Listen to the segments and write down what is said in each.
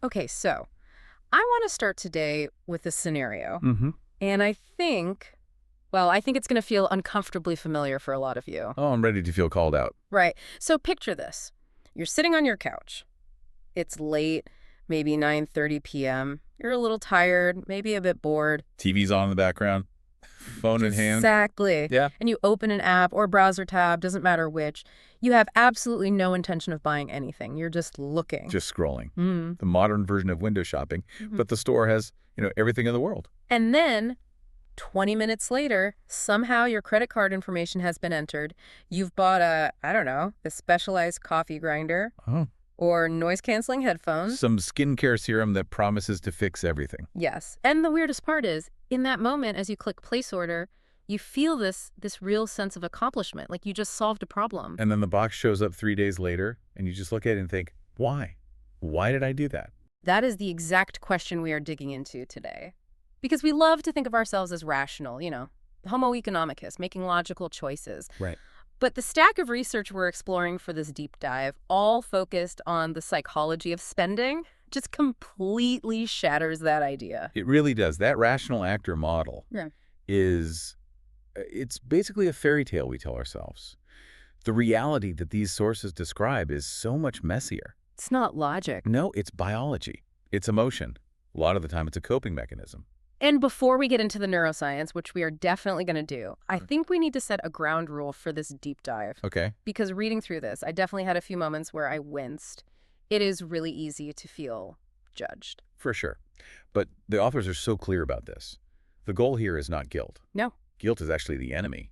Okay, so I want to start today with a scenario. Mm-hmm. And I think it's going to feel uncomfortably familiar for a lot of you. Oh, I'm ready to feel called out. Right. So picture this. You're sitting on your couch. It's late, maybe 9:30 p.m. You're a little tired, maybe a bit bored. TV's on in the background, phone in hand. Exactly. Yeah. And you open an app or browser tab, doesn't matter which. You have absolutely no intention of buying anything. You're just looking. Just scrolling. Mm. The modern version of window shopping, Mhm. but the store has, everything in the world. And then 20 minutes later, somehow your credit card information has been entered. You've bought a specialized coffee grinder Oh. or noise-canceling headphones. Some skincare serum that promises to fix everything. Yes. And the weirdest part is, in that moment, as you click place order, you feel this real sense of accomplishment, like you just solved a problem. And then the box shows up 3 days later, and you just look at it and think, why? Why did I do that? That is the exact question we are digging into today. Because we love to think of ourselves as rational, Homo economicus, making logical choices. Right. But the stack of research we're exploring for this deep dive, all focused on the psychology of spending, just completely shatters that idea. It really does. That rational actor model it's basically a fairy tale we tell ourselves. The reality that these sources describe is so much messier. It's not logic. No, it's biology. It's emotion. A lot of the time, it's a coping mechanism. And before we get into the neuroscience, which we are definitely going to do, I think we need to set a ground rule for this deep dive. Okay. Because reading through this, I definitely had a few moments where I winced. It is really easy to feel judged. For sure. But the authors are so clear about this. The goal here is not guilt. No. Guilt is actually the enemy.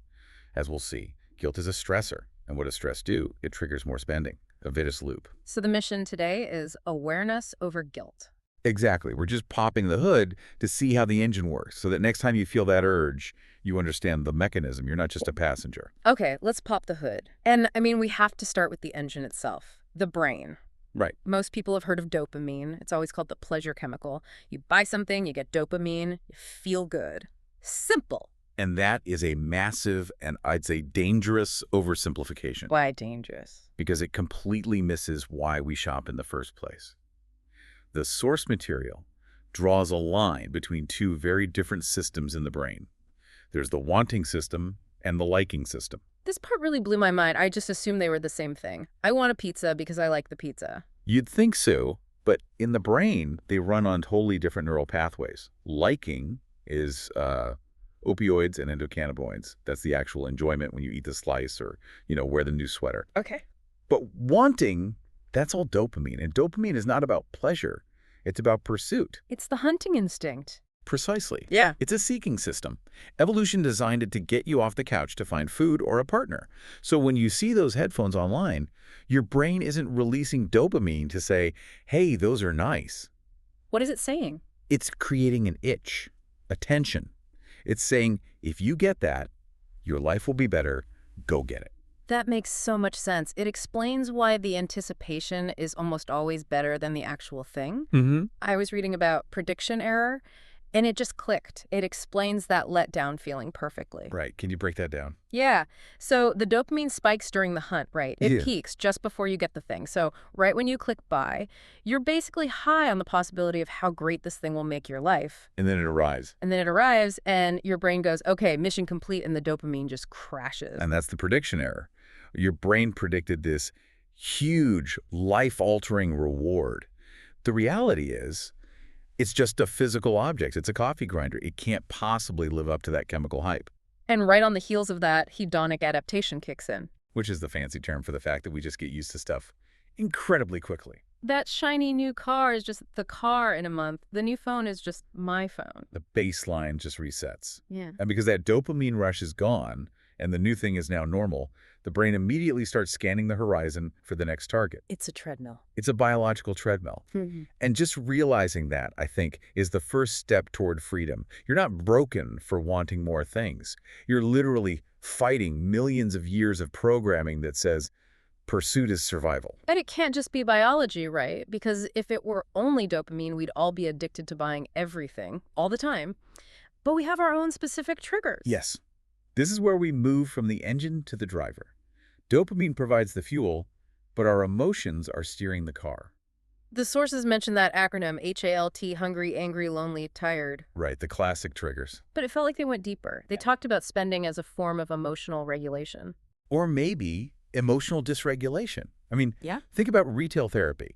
As we'll see, guilt is a stressor. And what does stress do? It triggers more spending, a vicious loop. So the mission today is awareness over guilt. Exactly. We're just popping the hood to see how the engine works so that next time you feel that urge, you understand the mechanism. You're not just a passenger. Okay, let's pop the hood. And we have to start with the engine itself, the brain. Right. Most people have heard of dopamine. It's always called the pleasure chemical. You buy something, you get dopamine, you feel good. Simple. And that is a massive and I'd say dangerous oversimplification. Why dangerous? Because it completely misses why we shop in the first place. The source material draws a line between two very different systems in the brain. There's the wanting system and the liking system. This part really blew my mind. I just assumed they were the same thing. I want a pizza because I like the pizza. You'd think so, but in the brain, they run on totally different neural pathways. Liking is opioids and endocannabinoids. That's the actual enjoyment when you eat the slice or, wear the new sweater. Okay. But wanting, that's all dopamine. And dopamine is not about pleasure. It's about pursuit. It's the hunting instinct. Precisely. Yeah. It's a seeking system. Evolution designed it to get you off the couch to find food or a partner. So when you see those headphones online, your brain isn't releasing dopamine to say, hey, those are nice. What is it saying? It's creating an itch, a tension. It's saying, if you get that, your life will be better. Go get it. That makes so much sense. It explains why the anticipation is almost always better than the actual thing. Mm-hmm. I was reading about prediction error, and it just clicked. It explains that letdown feeling perfectly. Right. Can you break that down? Yeah. So the dopamine spikes during the hunt, right? It Yeah. peaks just before you get the thing. So right when you click buy, you're basically high on the possibility of how great this thing will make your life. And then it arrives. And then it arrives, and your brain goes, okay, mission complete, and the dopamine just crashes. And that's the prediction error. Your brain predicted this huge, life-altering reward. The reality is, it's just a physical object. It's a coffee grinder. It can't possibly live up to that chemical hype. And right on the heels of that, hedonic adaptation kicks in. Which is the fancy term for the fact that we just get used to stuff incredibly quickly. That shiny new car is just the car in a month. The new phone is just my phone. The baseline just resets. Yeah. And because that dopamine rush is gone and the new thing is now normal, the brain immediately starts scanning the horizon for the next target. It's a treadmill. It's a biological treadmill. And just realizing that, I think, is the first step toward freedom. You're not broken for wanting more things. You're literally fighting millions of years of programming that says pursuit is survival. And it can't just be biology, right? Because if it were only dopamine, we'd all be addicted to buying everything all the time. But we have our own specific triggers. Yes. This is where we move from the engine to the driver. Dopamine provides the fuel, but our emotions are steering the car. The sources mentioned that acronym, HALT, hungry, angry, lonely, tired. Right, the classic triggers. But it felt like they went deeper. They talked about spending as a form of emotional regulation. Or maybe emotional dysregulation. I mean, Yeah. think about retail therapy.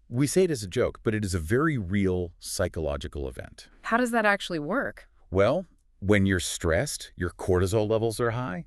We say it as a joke, but it is a very real psychological event. How does that actually work? Well, when you're stressed, your cortisol levels are high.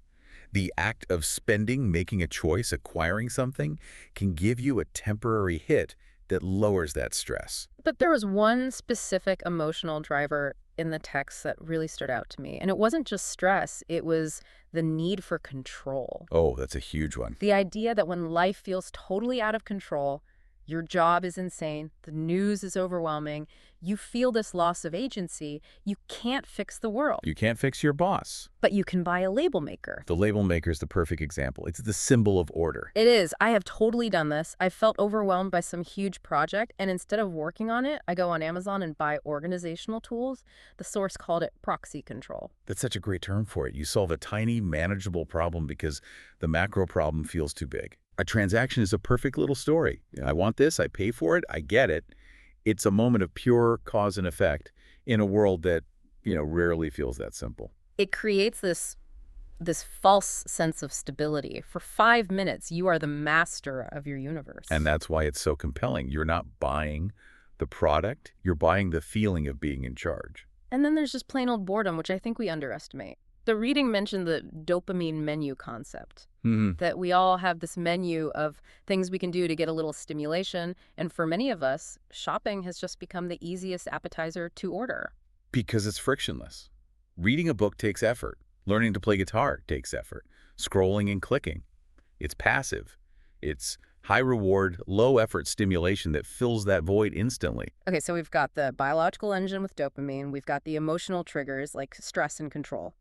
The act of spending, making a choice, acquiring something, can give you a temporary hit that lowers that stress. But there was one specific emotional driver in the text that really stood out to me. And it wasn't just stress, it was the need for control. Oh, that's a huge one. The idea that when life feels totally out of control, your job is insane, the news is overwhelming, you feel this loss of agency, you can't fix the world. You can't fix your boss. But you can buy a label maker. The label maker is the perfect example. It's the symbol of order. It is. I have totally done this. I felt overwhelmed by some huge project, and instead of working on it, I go on Amazon and buy organizational tools. The source called it proxy control. That's such a great term for it. You solve a tiny, manageable problem because the macro problem feels too big. A transaction is a perfect little story. I want this, I pay for it, I get it. It's a moment of pure cause and effect in a world that, rarely feels that simple. It creates this false sense of stability. For 5 minutes, you are the master of your universe. And that's why it's so compelling. You're not buying the product, you're buying the feeling of being in charge. And then there's just plain old boredom, which I think we underestimate. The reading mentioned the dopamine menu concept, that we all have this menu of things we can do to get a little stimulation. And for many of us, shopping has just become the easiest appetizer to order. Because it's frictionless. Reading a book takes effort. Learning to play guitar takes effort. Scrolling and clicking. It's passive. It's high reward, low effort stimulation that fills that void instantly. Okay, so we've got the biological engine with dopamine. We've got the emotional triggers like stress and control.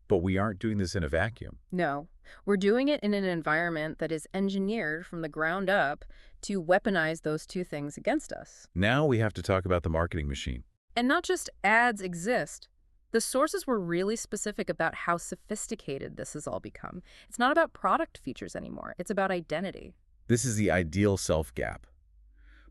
But we aren't doing this in a vacuum. No, we're doing it in an environment that is engineered from the ground up to weaponize those two things against us. Now we have to talk about the marketing machine. And not just ads exist. The sources were really specific about how sophisticated this has all become. It's not about product features anymore. It's about identity. This is the ideal self gap.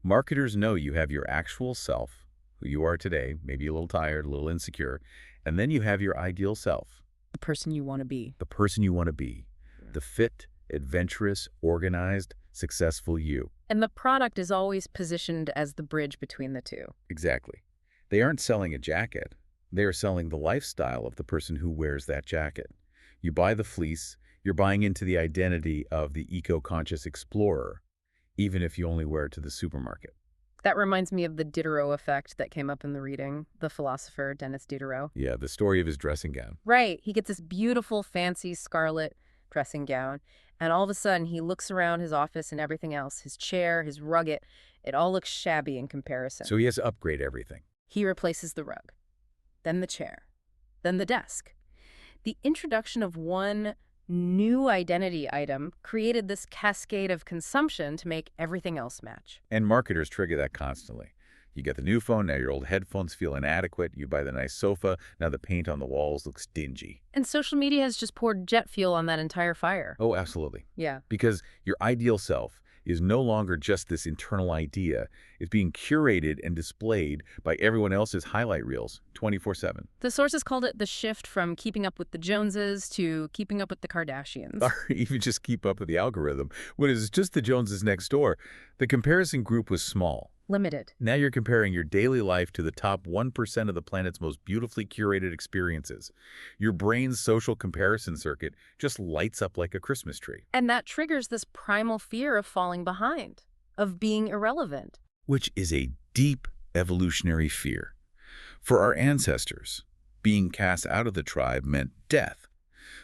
Marketers know you have your actual self, who you are today, maybe a little tired, a little insecure, and then you have your ideal self. The person you want to be. The person you want to be. The fit, adventurous, organized, successful you. And the product is always positioned as the bridge between the two. Exactly. They aren't selling a jacket. They are selling the lifestyle of the person who wears that jacket. You buy the fleece, you're buying into the identity of the eco-conscious explorer, even if you only wear it to the supermarket. That reminds me of the Diderot effect that came up in the reading, the philosopher Denis Diderot. Yeah, the story of his dressing gown. Right. He gets this beautiful, fancy scarlet dressing gown, and all of a sudden he looks around his office and everything else, his chair, his rug, it all looks shabby in comparison. So he has to upgrade everything. He replaces the rug, then the chair, then the desk. The introduction of one new identity item created this cascade of consumption to make everything else match. And marketers trigger that constantly. You get the new phone, now your old headphones feel inadequate. You buy the nice sofa, now the paint on the walls looks dingy. And social media has just poured jet fuel on that entire fire. Oh, absolutely. Yeah. Because your ideal self is no longer just this internal idea. It's being curated and displayed by everyone else's highlight reels 24/7. The sources called it the shift from keeping up with the Joneses to keeping up with the Kardashians. Or even just keep up with the algorithm. When it's just the Joneses next door, the comparison group was small. Limited. Now you're comparing your daily life to the top 1% of the planet's most beautifully curated experiences. Your brain's social comparison circuit just lights up like a Christmas tree. And that triggers this primal fear of falling behind, of being irrelevant. Which is a deep evolutionary fear. For our ancestors, being cast out of the tribe meant death.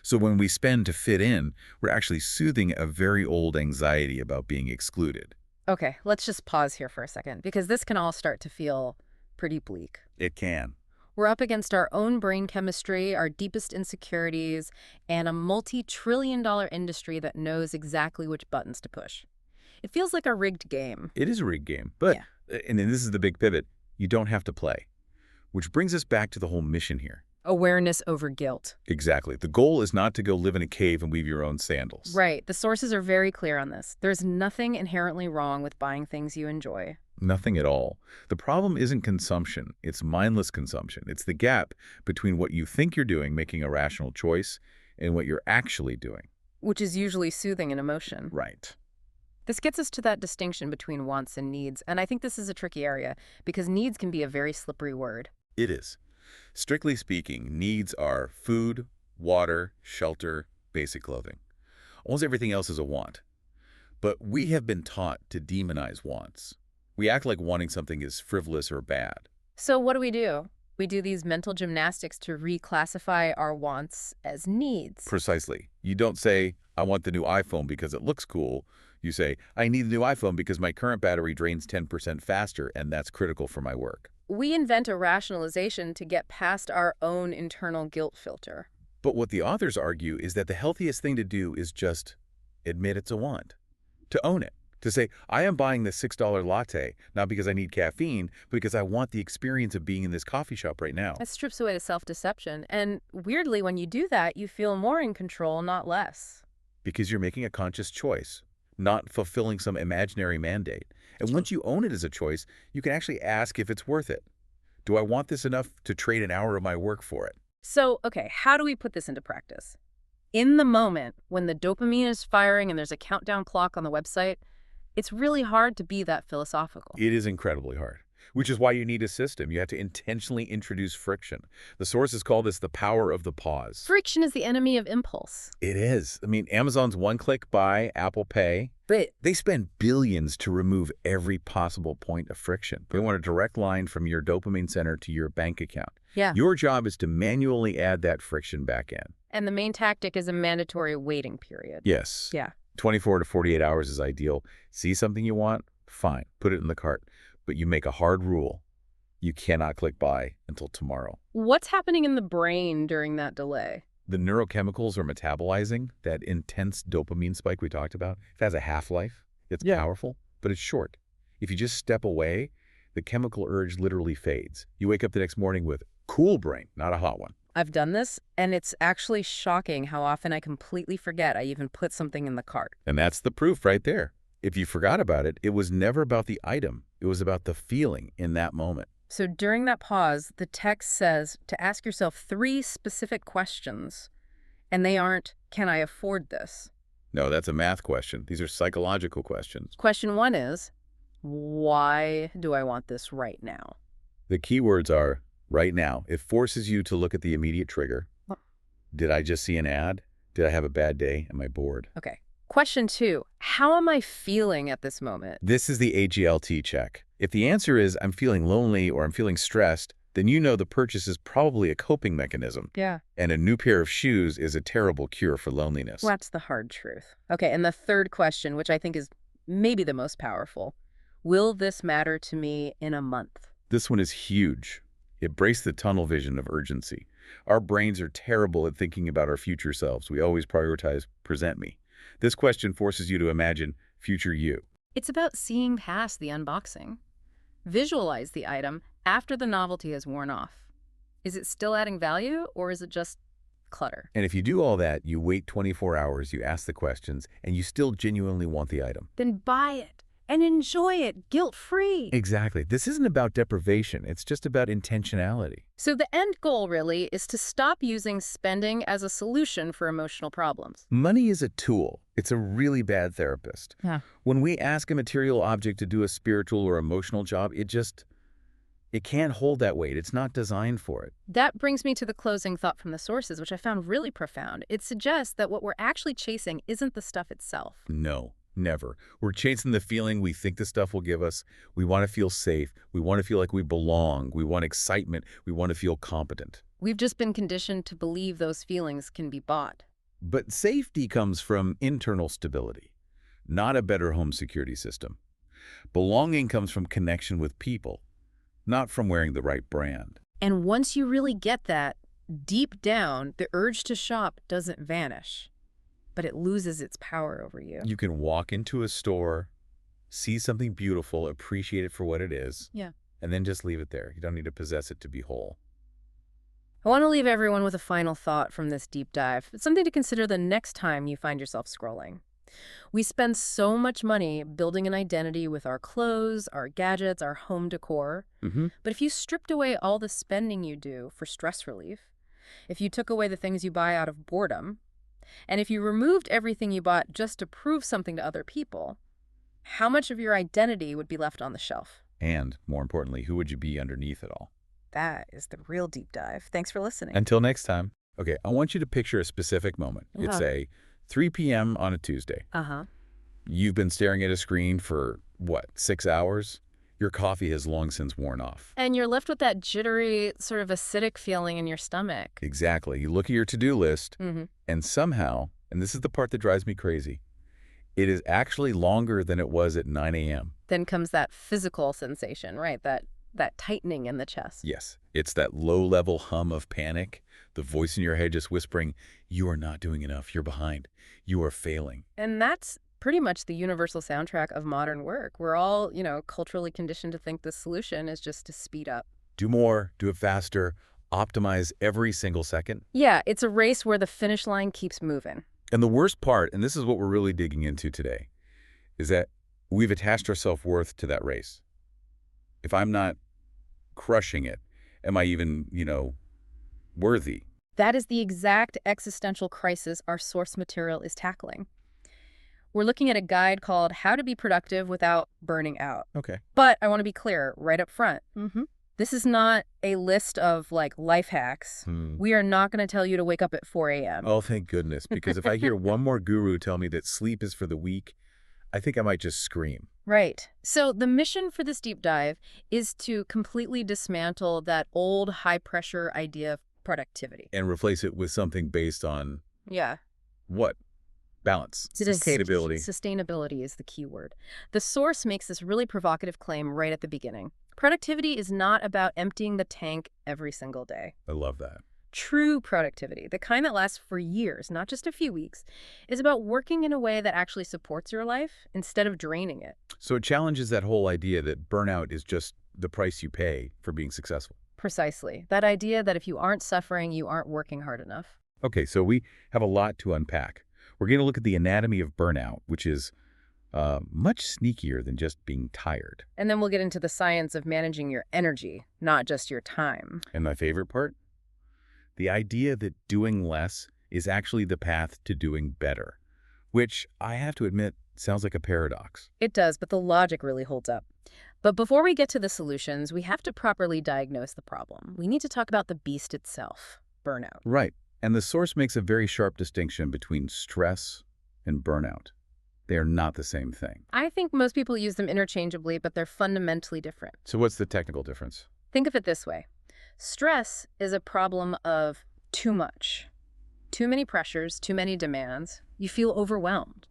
So when we spend to fit in, we're actually soothing a very old anxiety about being excluded. Okay, let's just pause here for a second, because this can all start to feel pretty bleak. It can. We're up against our own brain chemistry, our deepest insecurities, and a multi-trillion-dollar industry that knows exactly which buttons to push. It feels like a rigged game. It is a rigged game, but, and then this is the big pivot, you don't have to play. Which brings us back to the whole mission here. Awareness over guilt. Exactly. The goal is not to go live in a cave and weave your own sandals. Right. The sources are very clear on this. There's nothing inherently wrong with buying things you enjoy. Nothing at all. The problem isn't consumption. It's mindless consumption. It's the gap between what you think you're doing, making a rational choice, and what you're actually doing. Which is usually soothing an emotion. Right. This gets us to that distinction between wants and needs, and I think this is a tricky area because needs can be a very slippery word. It is. Strictly speaking, needs are food, water, shelter, basic clothing. Almost everything else is a want. But we have been taught to demonize wants. We act like wanting something is frivolous or bad. So what do? We do these mental gymnastics to reclassify our wants as needs. Precisely. You don't say, I want the new iPhone because it looks cool. You say, I need the new iPhone because my current battery drains 10% faster, and that's critical for my work. We invent a rationalization to get past our own internal guilt filter. But what the authors argue is that the healthiest thing to do is just admit it's a want. To own it. To say, I am buying this $6 latte, not because I need caffeine, but because I want the experience of being in this coffee shop right now. That strips away the self-deception. And weirdly, when you do that, you feel more in control, not less. Because you're making a conscious choice, not fulfilling some imaginary mandate. And once you own it as a choice, you can actually ask if it's worth it. Do I want this enough to trade an hour of my work for it? So, okay, how do we put this into practice? In the moment, when the dopamine is firing and there's a countdown clock on the website, it's really hard to be that philosophical. It is incredibly hard, which is why you need a system. You have to intentionally introduce friction. The sources call this the power of the pause. Friction is the enemy of impulse. It is. I mean, Amazon's one-click buy, Apple Pay, they spend billions to remove every possible point of friction. They want a direct line from your dopamine center to your bank account. Yeah. Your job is to manually add that friction back in. And the main tactic is a mandatory waiting period. Yes. Yeah. 24 to 48 hours is ideal. See something you want? Fine. Put it in the cart. But you make a hard rule. You cannot click buy until tomorrow. What's happening in the brain during that delay? The neurochemicals are metabolizing that intense dopamine spike we talked about. It has a half-life. It's powerful, but it's short. If you just step away, the chemical urge literally fades. You wake up the next morning with cool brain, not a hot one. I've done this, and it's actually shocking how often I completely forget I even put something in the cart. And that's the proof right there. If you forgot about it, it was never about the item. It was about the feeling in that moment. So during that pause, the text says to ask yourself 3 specific questions, and they aren't, can I afford this? No, that's a math question. These are psychological questions. Question 1 is, why do I want this right now? The key words are right now. It forces you to look at the immediate trigger. Did I just see an ad? Did I have a bad day? Am I bored? Okay. Question 2, how am I feeling at this moment? This is the AGLT check. If the answer is I'm feeling lonely or I'm feeling stressed, then you know the purchase is probably a coping mechanism. Yeah. And a new pair of shoes is a terrible cure for loneliness. Well, that's the hard truth. Okay, and the third question, which I think is maybe the most powerful, will this matter to me in a month? This one is huge. It breaks the tunnel vision of urgency. Our brains are terrible at thinking about our future selves. We always prioritize present me. This question forces you to imagine future you. It's about seeing past the unboxing. Visualize the item after the novelty has worn off. Is it still adding value, or is it just clutter? And if you do all that, you wait 24 hours, you ask the questions, and you still genuinely want the item. Then buy it and enjoy it guilt-free. Exactly. This isn't about deprivation. It's just about intentionality. So the end goal really is to stop using spending as a solution for emotional problems. Money is a tool. It's a really bad therapist. Yeah. When we ask a material object to do a spiritual or emotional job, it can't hold that weight. It's not designed for it. That brings me to the closing thought from the sources, which I found really profound. It suggests that what we're actually chasing isn't the stuff itself. No. Never. We're chasing the feeling we think the stuff will give us. We want to feel safe. We want to feel like we belong. We want excitement. We want to feel competent. We've just been conditioned to believe those feelings can be bought. But safety comes from internal stability, not a better home security system. Belonging comes from connection with people, not from wearing the right brand. And once you really get that, deep down, the urge to shop doesn't vanish, but it loses its power over you. You can walk into a store, see something beautiful, appreciate it for what it is, and then just leave it there. You don't need to possess it to be whole. I want to leave everyone with a final thought from this deep dive. It's something to consider the next time you find yourself scrolling. We spend so much money building an identity with our clothes, our gadgets, our home decor. Mm-hmm. But if you stripped away all the spending you do for stress relief, if you took away the things you buy out of boredom, and if you removed everything you bought just to prove something to other people, how much of your identity would be left on the shelf? And, more importantly, who would you be underneath it all? That is the real deep dive. Thanks for listening. Until next time. Okay, I want you to picture a specific moment. It's a 3 p.m. on a Tuesday. Uh-huh. You've been staring at a screen for, what, 6 hours? Your coffee has long since worn off. And you're left with that jittery, sort of acidic feeling in your stomach. Exactly. You look at your to-do list, and somehow, and this is the part that drives me crazy, it is actually longer than it was at 9 a.m. Then comes that physical sensation, right? That tightening in the chest. Yes. It's that low-level hum of panic, the voice in your head just whispering, you are not doing enough, you're behind, you are failing. And that's pretty much the universal soundtrack of modern work. We're all, culturally conditioned to think the solution is just to speed up. Do more, do it faster, optimize every single second. Yeah, it's a race where the finish line keeps moving. And the worst part, and this is what we're really digging into today, is that we've attached our self-worth to that race. If I'm not crushing it, am I even, worthy? That is the exact existential crisis our source material is tackling. We're looking at a guide called How to Be Productive Without Burning Out. Okay. But I want to be clear right up front. This is not a list of, life hacks. We are not going to tell you to wake up at 4 a.m. Oh, thank goodness, because if I hear one more guru tell me that sleep is for the weak, I think I might just scream. Right. So the mission for this deep dive is to completely dismantle that old high-pressure idea of productivity. And replace it with something based on Yeah. what? Balance. Sustainability. Sustainability is the key word. The source makes this really provocative claim right at the beginning. Productivity is not about emptying the tank every single day. I love that. True productivity, the kind that lasts for years, not just a few weeks, is about working in a way that actually supports your life instead of draining it. So it challenges that whole idea that burnout is just the price you pay for being successful. Precisely. That idea that if you aren't suffering, you aren't working hard enough. Okay, so we have a lot to unpack. We're going to look at the anatomy of burnout, which is much sneakier than just being tired. And then we'll get into the science of managing your energy, not just your time. And my favorite part? The idea that doing less is actually the path to doing better, which I have to admit sounds like a paradox. It does, but the logic really holds up. But before we get to the solutions, we have to properly diagnose the problem. We need to talk about the beast itself, burnout. Right. And the source makes a very sharp distinction between stress and burnout. They are not the same thing. I think most people use them interchangeably, but they're fundamentally different. So what's the technical difference? Think of it this way. Stress is a problem of too much. Too many pressures, too many demands. You feel overwhelmed.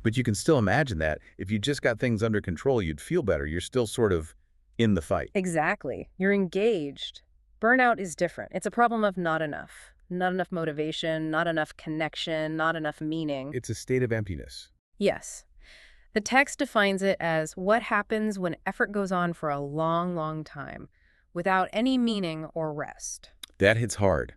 But you can still imagine that if you just got things under control, you'd feel better. You're still sort of in the fight. Exactly. You're engaged. Burnout is different. It's a problem of not enough. Not enough motivation, not enough connection, not enough meaning. It's a state of emptiness. Yes. The text defines it as what happens when effort goes on for a long, long time without any meaning or rest. That hits hard.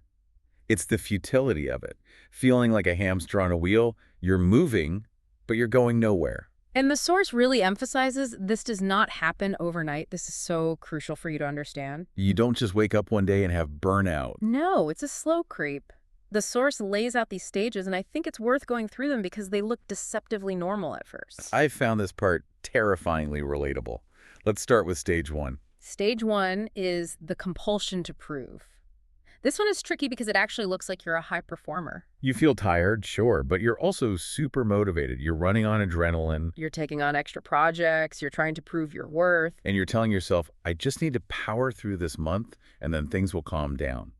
It's the futility of it. Feeling like a hamster on a wheel, you're moving, but you're going nowhere. And the source really emphasizes this does not happen overnight. This is so crucial for you to understand. You don't just wake up one day and have burnout. No, it's a slow creep. The source lays out these stages, and I think it's worth going through them because they look deceptively normal at first. I found this part terrifyingly relatable. Let's start with stage 1. Stage 1 is the compulsion to prove. This one is tricky because it actually looks like you're a high performer. You feel tired, sure, but you're also super motivated. You're running on adrenaline. You're taking on extra projects. You're trying to prove your worth. And you're telling yourself, I just need to power through this month, and then things will calm down.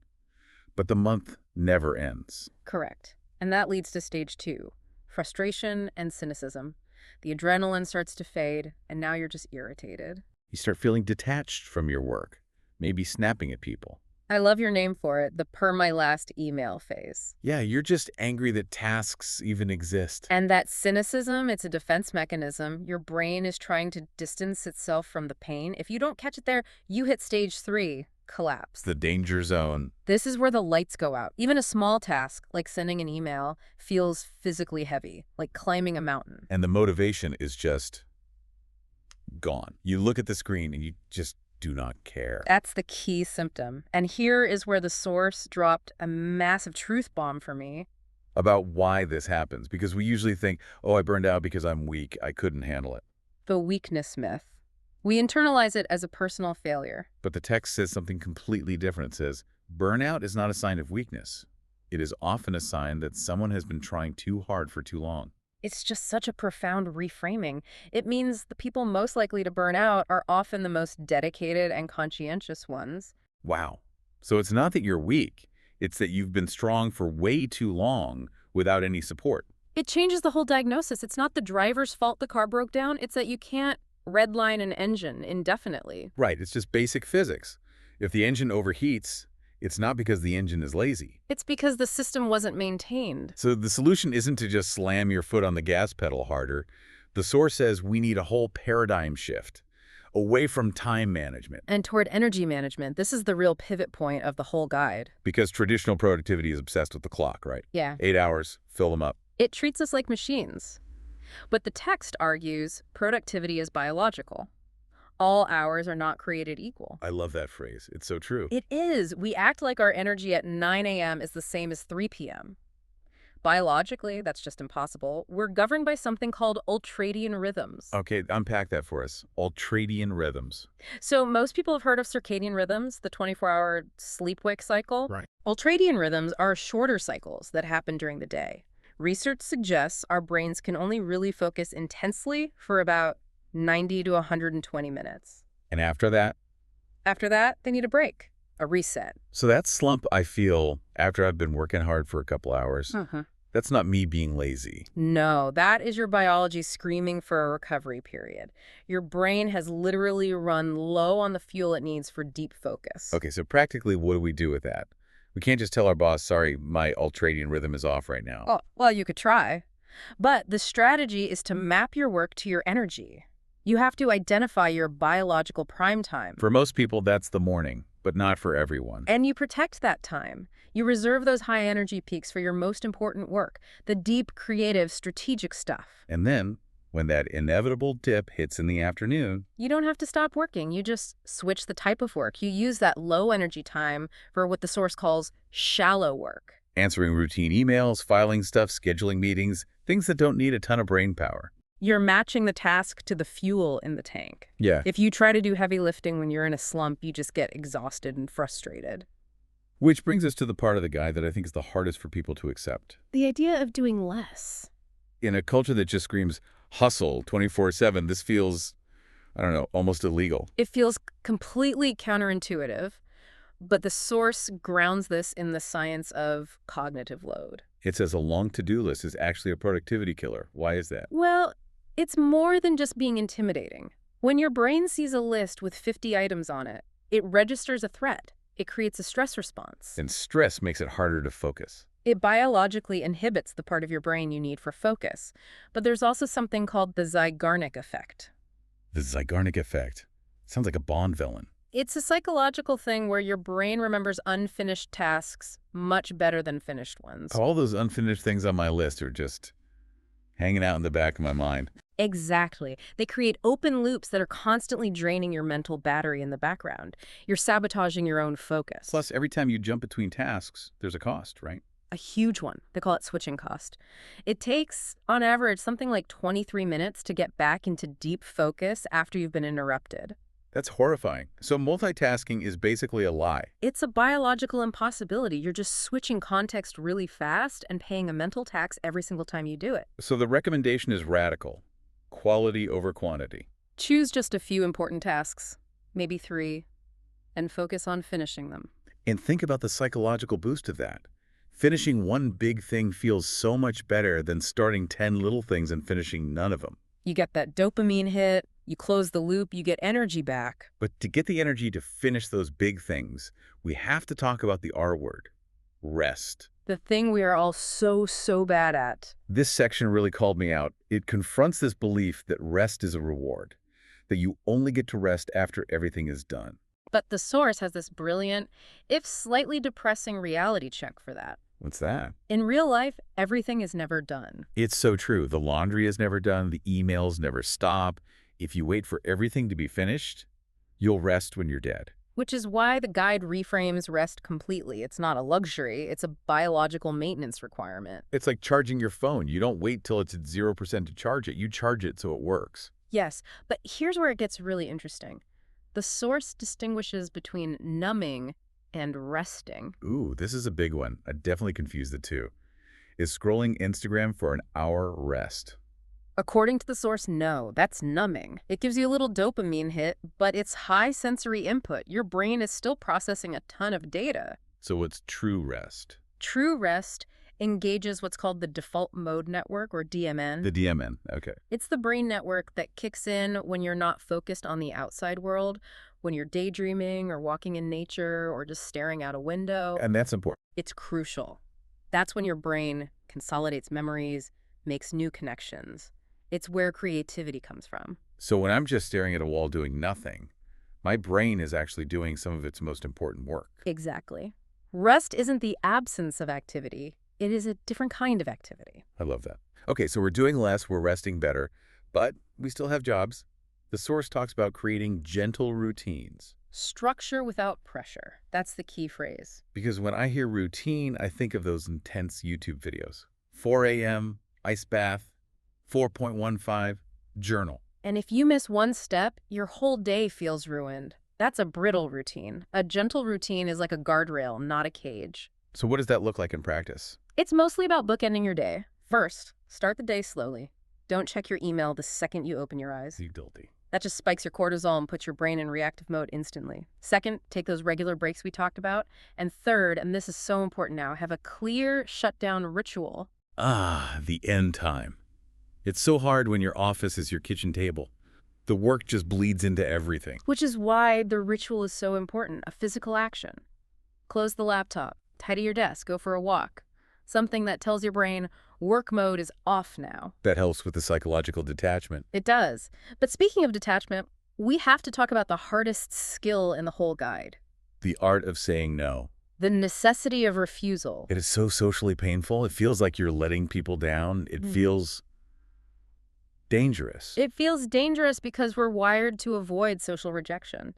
But the month never ends. Correct. And that leads to stage 2, frustration and cynicism. The adrenaline starts to fade, and now you're just irritated. You start feeling detached from your work, maybe snapping at people. I love your name for it, the per my last email phase. Yeah, you're just angry that tasks even exist. And that cynicism, it's a defense mechanism. Your brain is trying to distance itself from the pain. If you don't catch it there, you hit stage 3, collapse. The danger zone. This is where the lights go out. Even a small task, like sending an email, feels physically heavy, like climbing a mountain. And the motivation is just gone. You look at the screen and you just do not care. That's the key symptom. And here is where the source dropped a massive truth bomb for me. About why this happens, because we usually think, oh, I burned out because I'm weak. I couldn't handle it. The weakness myth. We internalize it as a personal failure. But the text says something completely different. It says, burnout is not a sign of weakness. It is often a sign that someone has been trying too hard for too long. It's just such a profound reframing. It means the people most likely to burn out are often the most dedicated and conscientious ones. Wow. So it's not that you're weak. It's that you've been strong for way too long without any support. It changes the whole diagnosis. It's not the driver's fault the car broke down. It's that you can't redline an engine indefinitely. Right. It's just basic physics. If the engine overheats, it's not because the engine is lazy. It's because the system wasn't maintained. So the solution isn't to just slam your foot on the gas pedal harder. The source says we need a whole paradigm shift away from time management. And toward energy management. This is the real pivot point of the whole guide. Because traditional productivity is obsessed with the clock, right? Yeah. 8 hours, fill them up. It treats us like machines. But the text argues productivity is biological. All hours are not created equal. I love that phrase. It's so true. It is. We act like our energy at 9 a.m. is the same as 3 p.m. Biologically, that's just impossible. We're governed by something called ultradian rhythms. Okay, unpack that for us. Ultradian rhythms. So most people have heard of circadian rhythms, the 24-hour sleep-wake cycle. Right. Ultradian rhythms are shorter cycles that happen during the day. Research suggests our brains can only really focus intensely for about 90 to 120 minutes. And after that? After that, they need a break, a reset. So that slump I feel after I've been working hard for a couple hours, that's not me being lazy. No, that is your biology screaming for a recovery period. Your brain has literally run low on the fuel it needs for deep focus. Okay, so practically what do we do with that? We can't just tell our boss, sorry, my ultradian rhythm is off right now. Oh, well, you could try. But the strategy is to map your work to your energy. You have to identify your biological prime time. For most people, that's the morning, but not for everyone. And you protect that time. You reserve those high energy peaks for your most important work, the deep, creative, strategic stuff. And then, when that inevitable dip hits in the afternoon, you don't have to stop working. You just switch the type of work. You use that low energy time for what the source calls shallow work. Answering routine emails, filing stuff, scheduling meetings, things that don't need a ton of brain power. You're matching the task to the fuel in the tank. Yeah. If you try to do heavy lifting when you're in a slump, you just get exhausted and frustrated. Which brings us to the part of the guide that I think is the hardest for people to accept. The idea of doing less. In a culture that just screams hustle 24/7, this feels, I don't know, almost illegal. It feels completely counterintuitive, but the source grounds this in the science of cognitive load. It says a long to-do list is actually a productivity killer. Why is that? Well, it's more than just being intimidating. When your brain sees a list with 50 items on it, it registers a threat. It creates a stress response. And stress makes it harder to focus. It biologically inhibits the part of your brain you need for focus. But there's also something called the Zeigarnik effect. The Zeigarnik effect. Sounds like a Bond villain. It's a psychological thing where your brain remembers unfinished tasks much better than finished ones. All those unfinished things on my list are just hanging out in the back of my mind. Exactly. They create open loops that are constantly draining your mental battery in the background. You're sabotaging your own focus. Plus, every time you jump between tasks, there's a cost, right? A huge one. They call it switching cost. It takes, on average, something like 23 minutes to get back into deep focus after you've been interrupted. That's horrifying. So multitasking is basically a lie. It's a biological impossibility. You're just switching context really fast and paying a mental tax every single time you do it. So the recommendation is radical. Quality over quantity. Choose just a few important tasks, maybe 3, and focus on finishing them. And think about the psychological boost of that. Finishing one big thing feels so much better than starting 10 little things and finishing none of them. You get that dopamine hit, you close the loop, you get energy back. But to get the energy to finish those big things, we have to talk about the R word, rest. The thing we are all so bad at. This section really called me out. It confronts this belief that rest is a reward, that you only get to rest after everything is done. But the source has this brilliant, if slightly depressing reality check for that. What's that? In real life, everything is never done. It's so true. The laundry is never done. The emails never stop. If you wait for everything to be finished, you'll rest when you're dead. Which is why the guide reframes rest completely. It's not a luxury, it's a biological maintenance requirement. It's like charging your phone. You don't wait till it's at 0% to charge it. You charge it so it works. Yes, but here's where it gets really interesting. The source distinguishes between numbing and resting. Ooh, this is a big one. I definitely confuse the two. Is scrolling Instagram for an hour rest? According to the source, no, that's numbing. It gives you a little dopamine hit, but it's high sensory input. Your brain is still processing a ton of data. So what's true rest? True rest engages what's called the default mode network, or DMN. The DMN, okay. It's the brain network that kicks in when you're not focused on the outside world, when you're daydreaming or walking in nature or just staring out a window. And that's important. It's crucial. That's when your brain consolidates memories, makes new connections. It's where creativity comes from. So when I'm just staring at a wall doing nothing, my brain is actually doing some of its most important work. Exactly. Rest isn't the absence of activity. It is a different kind of activity. I love that. Okay, so we're doing less, we're resting better, but we still have jobs. The source talks about creating gentle routines. Structure without pressure. That's the key phrase. Because when I hear routine, I think of those intense YouTube videos. 4 a.m., ice bath, 4.15, journal. And if you miss one step, your whole day feels ruined. That's a brittle routine. A gentle routine is like a guardrail, not a cage. So what does that look like in practice? It's mostly about bookending your day. First, start the day slowly. Don't check your email the second you open your eyes. You guilty. That just spikes your cortisol and puts your brain in reactive mode instantly. Second, take those regular breaks we talked about. And third, and this is so important now, have a clear shutdown ritual. Ah, the end time. It's so hard when your office is your kitchen table. The work just bleeds into everything. Which is why the ritual is so important, a physical action. Close the laptop, tidy your desk, go for a walk. Something that tells your brain, work mode is off now. That helps with the psychological detachment. It does. But speaking of detachment, we have to talk about the hardest skill in the whole guide. The art of saying no. The necessity of refusal. It is so socially painful. It feels like you're letting people down. It feels dangerous. It feels dangerous because we're wired to avoid social rejection.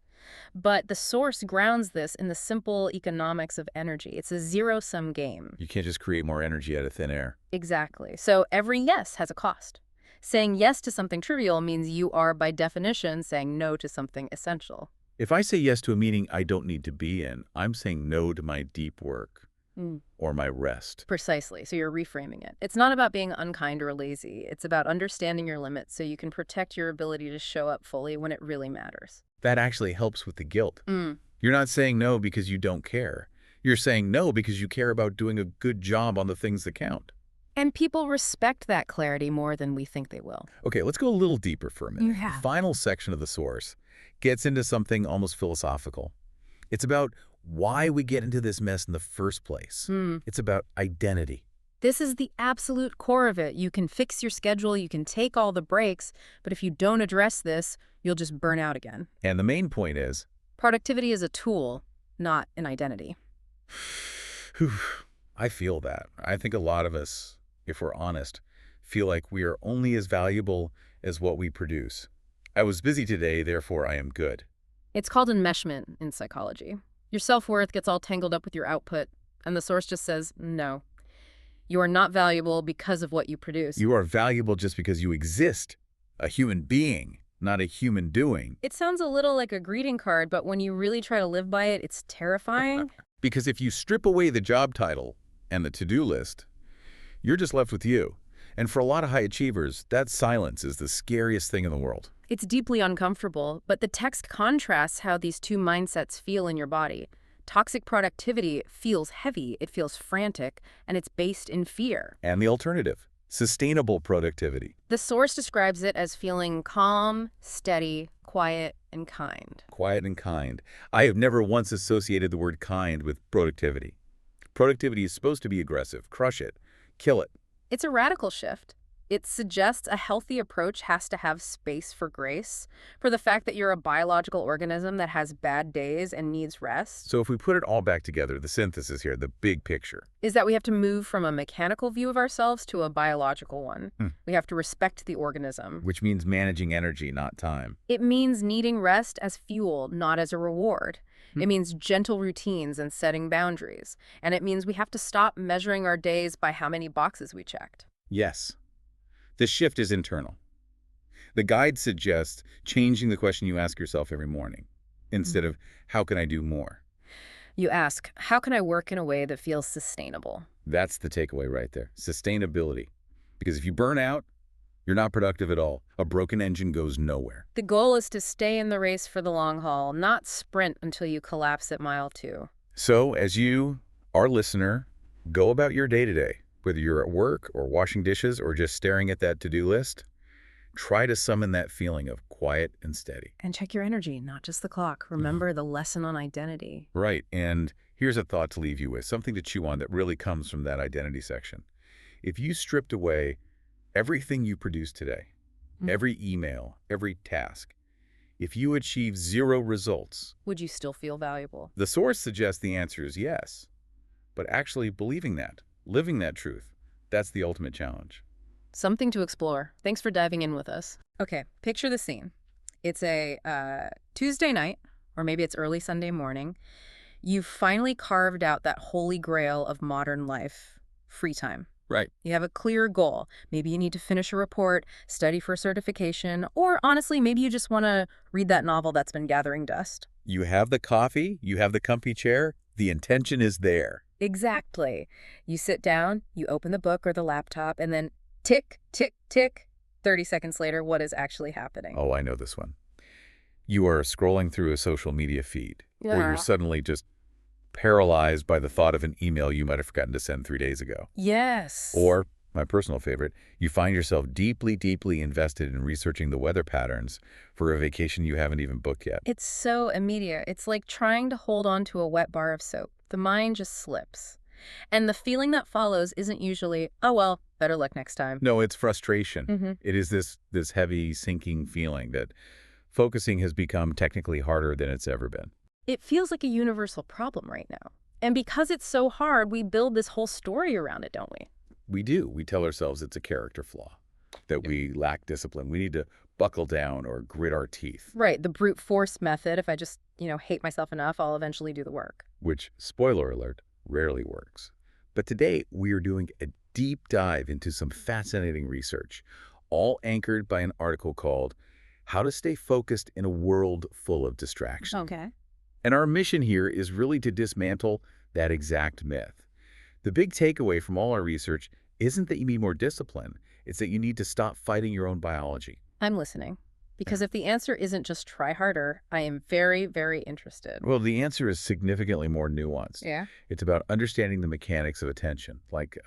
But the source grounds this in the simple economics of energy. It's a zero-sum game. You can't just create more energy out of thin air. Exactly. So every yes has a cost. Saying yes to something trivial means you are, by definition, saying no to something essential. If I say yes to a meeting I don't need to be in, I'm saying no to my deep work or my rest. Precisely. So you're reframing it. It's not about being unkind or lazy. It's about understanding your limits so you can protect your ability to show up fully when it really matters. That actually helps with the guilt. You're not saying no because you don't care. You're saying no because you care about doing a good job on the things that count. And people respect that clarity more than we think they will. Okay, let's go a little deeper for a minute. Yeah. The final section of the source gets into something almost philosophical. It's about why we get into this mess in the first place. It's about identity. This is the absolute core of it. You can fix your schedule, you can take all the breaks, but if you don't address this, you'll just burn out again. And the main point is, productivity is a tool, not an identity. I feel that. I think a lot of us, if we're honest, feel like we are only as valuable as what we produce. I was busy today, therefore I am good. It's called enmeshment in psychology. Your self-worth gets all tangled up with your output, and the source just says, no. You are not valuable because of what you produce. You are valuable just because you exist. A human being, not a human doing. It sounds a little like a greeting card, but when you really try to live by it, it's terrifying. Because if you strip away the job title and the to-do list, you're just left with you. And for a lot of high achievers, that silence is the scariest thing in the world. It's deeply uncomfortable, but the text contrasts how these two mindsets feel in your body. Toxic productivity feels heavy, it feels frantic, and it's based in fear. And the alternative, sustainable productivity. The source describes it as feeling calm, steady, quiet, and kind. Quiet and kind. I have never once associated the word kind with productivity. Productivity is supposed to be aggressive. Crush it. Kill it. It's a radical shift. It suggests a healthy approach has to have space for grace, for the fact that you're a biological organism that has bad days and needs rest. So if we put it all back together, the synthesis here, the big picture. Is that we have to move from a mechanical view of ourselves to a biological one. We have to respect the organism. Which means managing energy, not time. It means needing rest as fuel, not as a reward. It means gentle routines and setting boundaries. And it means we have to stop measuring our days by how many boxes we checked. Yes. The shift is internal. The guide suggests changing the question you ask yourself every morning instead of, how can I do more? You ask, how can I work in a way that feels sustainable? That's the takeaway right there. Sustainability. Because if you burn out, you're not productive at all. A broken engine goes nowhere. The goal is to stay in the race for the long haul, not sprint until you collapse at mile 2. So as you, our listener, go about your day-to-day, whether you're at work or washing dishes or just staring at that to-do list, try to summon that feeling of quiet and steady. And check your energy, not just the clock. Remember the lesson on identity. Right. And here's a thought to leave you with, something to chew on that really comes from that identity section. If you stripped away everything you produce today, every email, every task, if you achieve 0 results, would you still feel valuable? The source suggests the answer is yes. But actually believing that, living that truth, that's the ultimate challenge. Something to explore. Thanks for diving in with us. Okay, picture the scene. It's a Tuesday night, or maybe it's early Sunday morning. You've finally carved out that holy grail of modern life, free time. Right. You have a clear goal. Maybe you need to finish a report, study for certification, or honestly, maybe you just want to read that novel that's been gathering dust. You have the coffee, you have the comfy chair, the intention is there. Exactly. You sit down, you open the book or the laptop, and then tick, tick, tick. 30 seconds later, what is actually happening? Oh, I know this one. You are scrolling through a social media feed, or you're suddenly just paralyzed by the thought of an email you might have forgotten to send 3 days ago. Yes. Or, my personal favorite, you find yourself deeply, deeply invested in researching the weather patterns for a vacation you haven't even booked yet. It's so immediate. It's like trying to hold on to a wet bar of soap. The mind just slips. And the feeling that follows isn't usually, oh, well, better luck next time. No, it's frustration. It is this heavy, sinking feeling that focusing has become technically harder than it's ever been. It feels like a universal problem right now. And because it's so hard, we build this whole story around it, don't we? We do. We tell ourselves it's a character flaw, that we lack discipline. We need to buckle down or grit our teeth. Right, the brute force method. If I just, hate myself enough, I'll eventually do the work. Which, spoiler alert, rarely works. But today, we are doing a deep dive into some fascinating research, all anchored by an article called How to Stay Focused in a World Full of Distraction. Okay. And our mission here is really to dismantle that exact myth. The big takeaway from all our research isn't that you need more discipline. It's that you need to stop fighting your own biology. I'm listening. Because if the answer isn't just try harder, I am very, very interested. Well, the answer is significantly more nuanced. Yeah? It's about understanding the mechanics of attention, like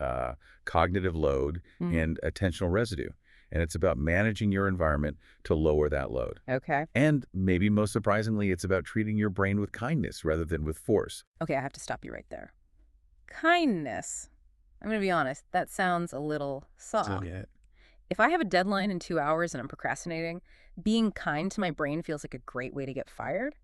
cognitive load and attentional residue. And it's about managing your environment to lower that load. Okay. And maybe most surprisingly, it's about treating your brain with kindness rather than with force. Okay, I have to stop you right there. Kindness. I'm going to be honest, that sounds a little soft. If I have a deadline in 2 hours and I'm procrastinating, being kind to my brain feels like a great way to get fired.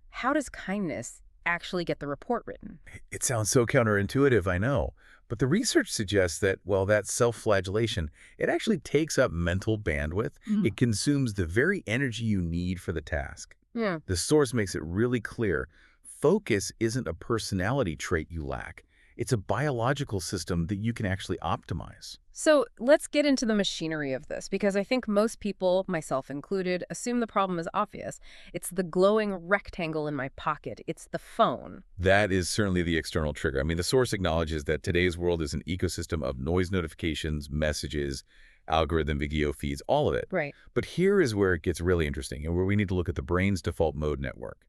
How does kindness actually get the report written? It sounds so counterintuitive, I know. But the research suggests that, well, that self-flagellation, it actually takes up mental bandwidth. It consumes the very energy you need for the task. Yeah. The source makes it really clear. Focus isn't a personality trait you lack. It's a biological system that you can actually optimize. So let's get into the machinery of this, because I think most people, myself included, assume the problem is obvious. It's the glowing rectangle in my pocket. It's the phone. That is certainly the external trigger. I mean, the source acknowledges that today's world is an ecosystem of noise notifications, messages, algorithm video feeds, all of it. Right. But here is where it gets really interesting and where we need to look at the brain's default mode network.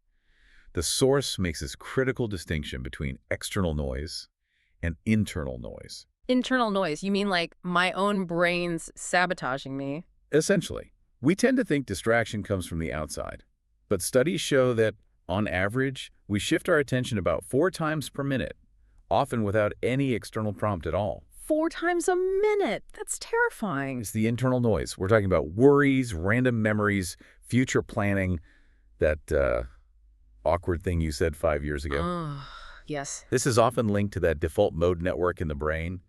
The source makes this critical distinction between external noise and internal noise. Internal noise, you mean like my own brain's sabotaging me? Essentially, we tend to think distraction comes from the outside. But studies show that, on average, we shift our attention about 4 times per minute, often without any external prompt at all. 4 times a minute. That's terrifying. It's the internal noise. We're talking about worries, random memories, future planning, that awkward thing you said 5 years ago. Oh, yes. This is often linked to that default mode network in the brain,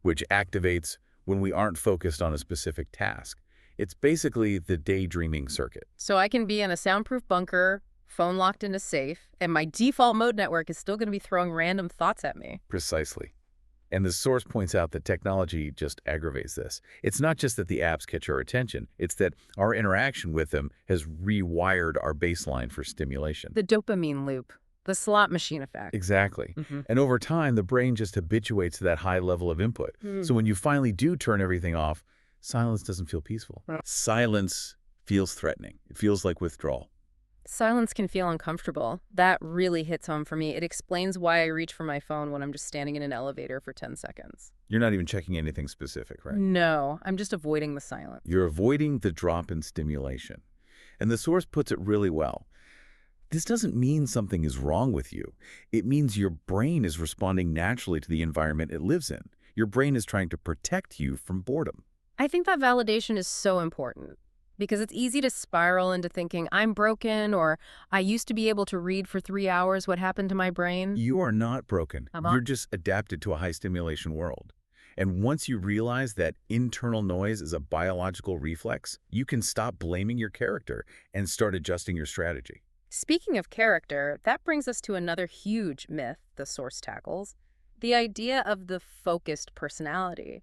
which activates when we aren't focused on a specific task. It's basically the daydreaming circuit. So I can be in a soundproof bunker, phone locked in a safe, and my default mode network is still going to be throwing random thoughts at me. Precisely. And the source points out that technology just aggravates this. It's not just that the apps catch our attention, it's that our interaction with them has rewired our baseline for stimulation. The dopamine loop, the slot machine effect. Exactly. And over time, the brain just habituates to that high level of input. So when you finally do turn everything off, silence doesn't feel peaceful. Silence feels threatening. It feels like withdrawal. Silence can feel uncomfortable. That really hits home for me. It explains why I reach for my phone when I'm just standing in an elevator for 10 seconds. You're not even checking anything specific, right? No, I'm just avoiding the silence. You're avoiding the drop in stimulation. And the source puts it really well. This doesn't mean something is wrong with you. It means your brain is responding naturally to the environment it lives in. Your brain is trying to protect you from boredom. I think that validation is so important because it's easy to spiral into thinking I'm broken or I used to be able to read for 3 hours. What happened to my brain? You are not broken. You're just adapted to a high stimulation world. And once you realize that internal noise is a biological reflex, you can stop blaming your character and start adjusting your strategy. Speaking of character, that brings us to another huge myth the source tackles, the idea of the focused personality.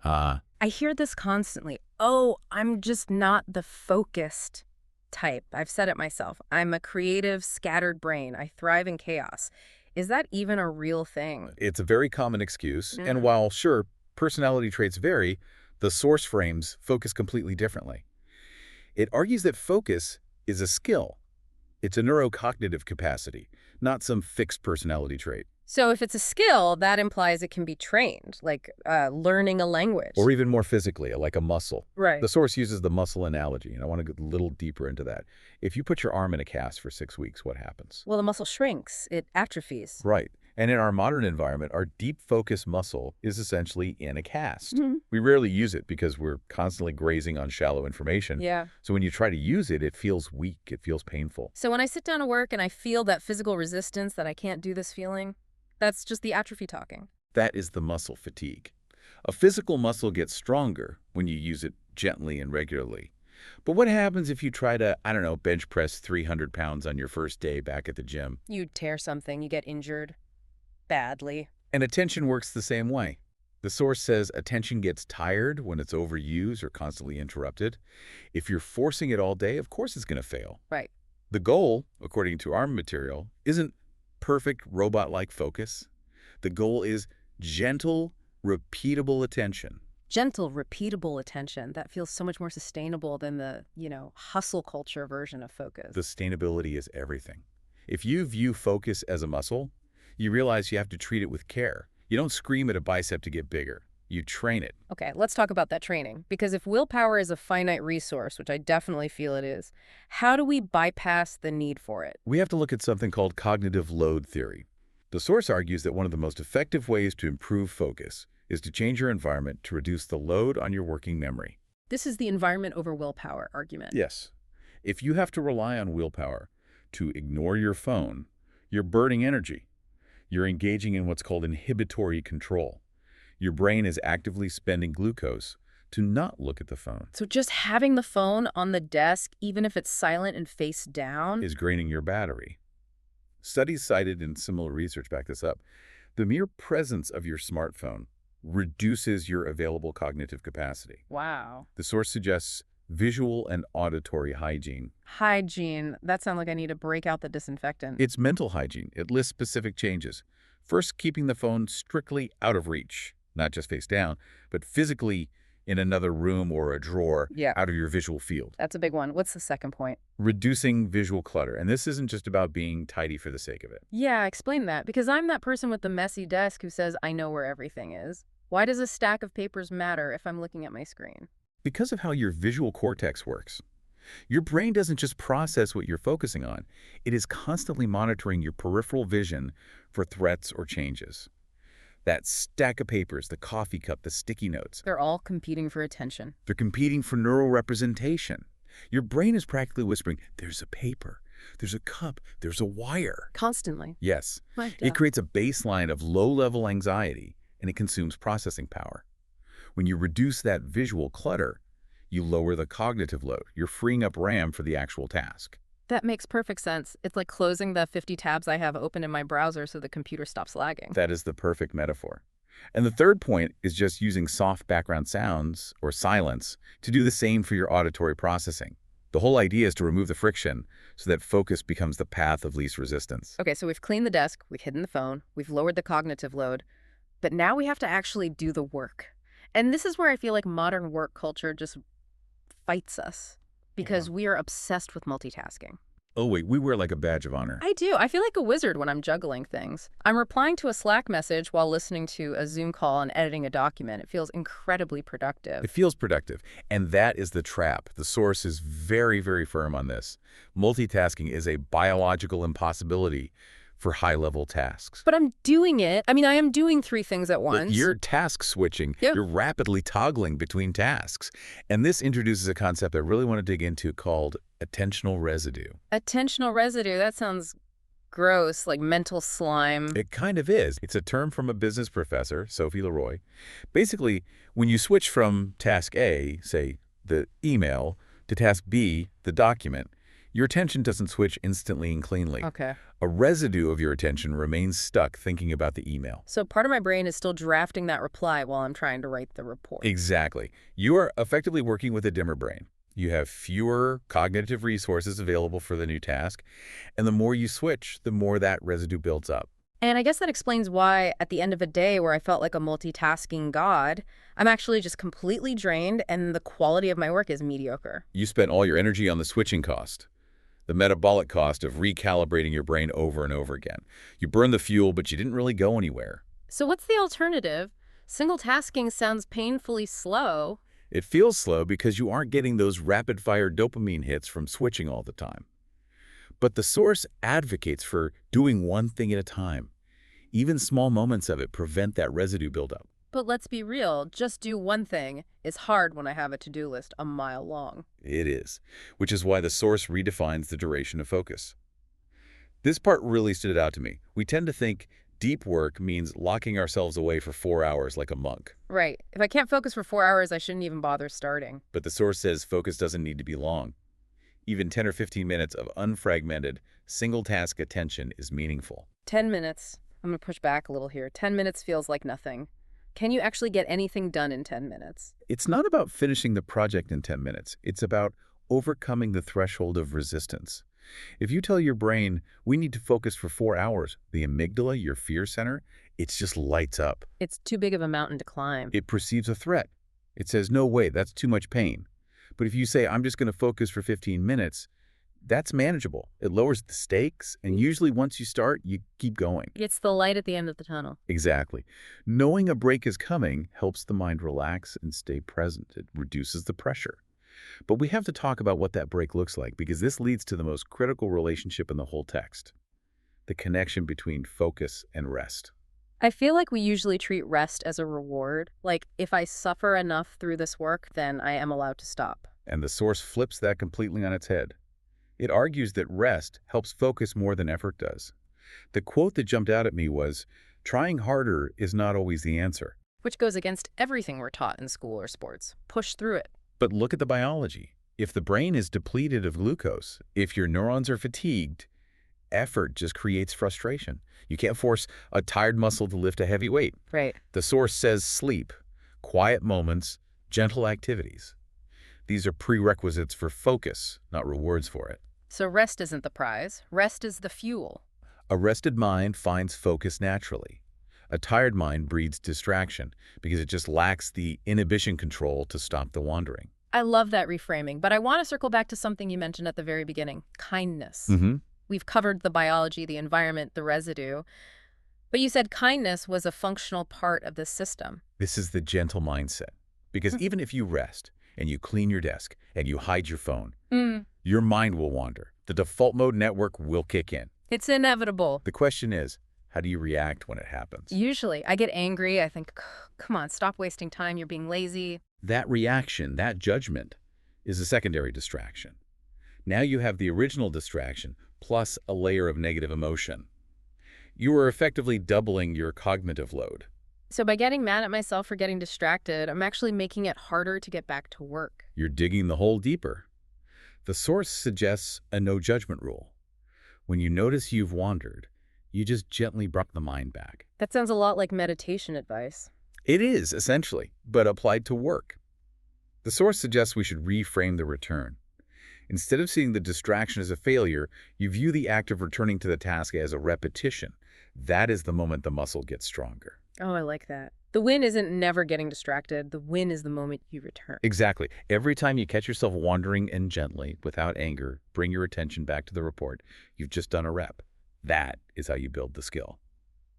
I hear this constantly. Oh, I'm just not the focused type. I've said it myself. I'm a creative, scattered brain. I thrive in chaos. Is that even a real thing? It's a very common excuse. And while, sure, personality traits vary, the source frames focus completely differently. It argues that focus is a skill. It's a neurocognitive capacity, not some fixed personality trait. So if it's a skill, that implies it can be trained, like learning a language. Or even more physically, like a muscle. Right. The source uses the muscle analogy, and I want to get a little deeper into that. If you put your arm in a cast for 6 weeks, what happens? Well, the muscle shrinks. It atrophies. Right. And in our modern environment, our deep focus muscle is essentially in a cast. We rarely use it because we're constantly grazing on shallow information. Yeah. So when you try to use it, it feels weak. It feels painful. So when I sit down to work and I feel that physical resistance that I can't do this feeling, that's just the atrophy talking. That is the muscle fatigue. A physical muscle gets stronger when you use it gently and regularly. But what happens if you try to, I don't know, bench press 300 pounds on your first day back at the gym? You tear something, you get injured. Badly. And attention works the same way. The source says attention gets tired when it's overused or constantly interrupted. If you're forcing it all day, of course it's going to fail. Right. The goal, according to our material, isn't perfect robot-like focus. The goal is gentle, repeatable attention. Gentle, repeatable attention. That feels so much more sustainable than the, hustle culture version of focus. Sustainability is everything. If you view focus as a muscle, you realize you have to treat it with care. You don't scream at a bicep to get bigger. You train it. Okay, let's talk about that training. Because if willpower is a finite resource, which I definitely feel it is, how do we bypass the need for it? We have to look at something called cognitive load theory. The source argues that one of the most effective ways to improve focus is to change your environment to reduce the load on your working memory. This is the environment over willpower argument. Yes. If you have to rely on willpower to ignore your phone, you're burning energy. You're engaging in what's called inhibitory control. Your brain is actively spending glucose to not look at the phone. So just having the phone on the desk, even if it's silent and face down, is draining your battery. Studies cited in similar research back this up. The mere presence of your smartphone reduces your available cognitive capacity. Wow. The source suggests visual and auditory hygiene. Hygiene. That sounds like I need to break out the disinfectant. It's mental hygiene. It lists specific changes. First, keeping the phone strictly out of reach, not just face down, but physically in another room or a drawer out of your visual field. That's a big one. What's the second point? Reducing visual clutter. And this isn't just about being tidy for the sake of it. Yeah, explain that. Because I'm that person with the messy desk who says, I know where everything is. Why does a stack of papers matter if I'm looking at my screen? Because of how your visual cortex works. Your brain doesn't just process what you're focusing on. It is constantly monitoring your peripheral vision for threats or changes. That stack of papers, the coffee cup, the sticky notes. They're all competing for attention. They're competing for neural representation. Your brain is practically whispering, there's a paper, there's a cup, there's a wire. Constantly. Yes. My It God. creates a baseline of low-level anxiety, and it consumes processing power. When you reduce that visual clutter, you lower the cognitive load. You're freeing up RAM for the actual task. That makes perfect sense. It's like closing the 50 tabs I have open in my browser so the computer stops lagging. That is the perfect metaphor. And the third point is just using soft background sounds, or silence, to do the same for your auditory processing. The whole idea is to remove the friction so that focus becomes the path of least resistance. Okay, so we've cleaned the desk, we've hidden the phone, we've lowered the cognitive load, but now we have to actually do the work. And this is where I feel like modern work culture just fights us because we are obsessed with multitasking. Oh wait, we wear like a badge of honor. I do. I feel like a wizard when I'm juggling things. I'm replying to a Slack message while listening to a Zoom call and editing a document. It feels incredibly productive. It feels productive, and that is the trap. The source is very, very firm on this. Multitasking is a biological impossibility for high-level tasks. But I'm doing it. I mean, I am doing 3 things at once. You're task switching. Yeah. You're rapidly toggling between tasks. And this introduces a concept I really want to dig into called attentional residue. Attentional residue, that sounds gross, like mental slime. It kind of is. It's a term from a business professor, Sophie Leroy. Basically, when you switch from task A, say the email, to task B, the document, your attention doesn't switch instantly and cleanly. Okay. A residue of your attention remains stuck thinking about the email. So part of my brain is still drafting that reply while I'm trying to write the report. Exactly. You are effectively working with a dimmer brain. You have fewer cognitive resources available for the new task, and the more you switch, the more that residue builds up. And I guess that explains why at the end of a day where I felt like a multitasking god, I'm actually just completely drained and the quality of my work is mediocre. You spent all your energy on the switching cost, the metabolic cost of recalibrating your brain over and over again. You burned the fuel, but you didn't really go anywhere. So what's the alternative? Single tasking sounds painfully slow. It feels slow because you aren't getting those rapid-fire dopamine hits from switching all the time. But the source advocates for doing one thing at a time. Even small moments of it prevent that residue buildup. But let's be real, just do one thing is hard when I have a to-do list a mile long. It is, which is why the source redefines the duration of focus. This part really stood out to me. We tend to think deep work means locking ourselves away for 4 hours like a monk. Right. If I can't focus for 4 hours, I shouldn't even bother starting. But the source says focus doesn't need to be long. Even 10 or 15 minutes of unfragmented, single-task attention is meaningful. 10 minutes. I'm going to push back a little here. 10 minutes feels like nothing. Can you actually get anything done in 10 minutes? It's not about finishing the project in 10 minutes. It's about overcoming the threshold of resistance. If you tell your brain, we need to focus for 4 hours, the amygdala, your fear center, it just lights up. It's too big of a mountain to climb. It perceives a threat. It says, no way, that's too much pain. But if you say, I'm just going to focus for 15 minutes, that's manageable. It lowers the stakes, and usually once you start, you keep going. It's the light at the end of the tunnel. Exactly. Knowing a break is coming helps the mind relax and stay present. It reduces the pressure. But we have to talk about what that break looks like, because this leads to the most critical relationship in the whole text: the connection between focus and rest. I feel like we usually treat rest as a reward. Like, if I suffer enough through this work, then I am allowed to stop. And the source flips that completely on its head. It argues that rest helps focus more than effort does. The quote that jumped out at me was, trying harder is not always the answer. Which goes against everything we're taught in school or sports. Push through it. But look at the biology. If the brain is depleted of glucose, if your neurons are fatigued, effort just creates frustration. You can't force a tired muscle to lift a heavy weight. Right. The source says sleep, quiet moments, gentle activities. These are prerequisites for focus, not rewards for it. So rest isn't the prize. Rest is the fuel. A rested mind finds focus naturally. A tired mind breeds distraction because it just lacks the inhibition control to stop the wandering. I love that reframing, but I want to circle back to something you mentioned at the very beginning: kindness. We've covered the biology, the environment, the residue. But you said kindness was a functional part of this system. This is the gentle mindset. Because even if you rest and you clean your desk and you hide your phone, your mind will wander. The default mode network will kick in. It's inevitable. The question is, How do you react when it happens? Usually, I get angry. I think, come on, stop wasting time. You're being lazy. That reaction, that judgment, is a secondary distraction. Now you have the original distraction plus a layer of negative emotion. You are effectively doubling your cognitive load. So by getting mad at myself for getting distracted, I'm actually making it harder to get back to work. You're digging the hole deeper. The source suggests a no-judgment rule. When you notice you've wandered, you just gently bring the mind back. That sounds a lot like meditation advice. It is, essentially, but applied to work. The source suggests we should reframe the return. Instead of seeing the distraction as a failure, you view the act of returning to the task as a repetition. That is the moment the muscle gets stronger. Oh, I like that. The win isn't never getting distracted. The win is the moment you return. Exactly. Every time you catch yourself wandering and gently, without anger, bring your attention back to the report, you've just done a rep. That is how you build the skill.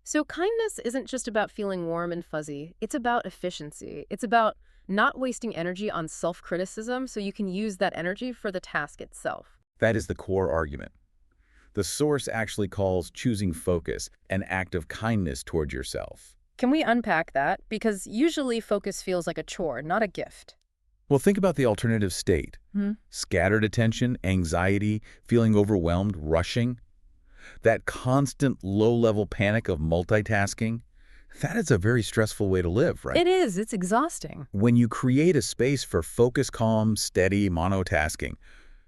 So kindness isn't just about feeling warm and fuzzy. It's about efficiency. It's about not wasting energy on self-criticism so you can use that energy for the task itself. That is the core argument. The source actually calls choosing focus an act of kindness toward yourself. Can we unpack that? Because usually focus feels like a chore, not a gift. Well, think about the alternative state. Scattered attention, anxiety, feeling overwhelmed, rushing. That constant low-level panic of multitasking, that is a very stressful way to live, right? It is. It's exhausting. When you create a space for focus, calm, steady monotasking,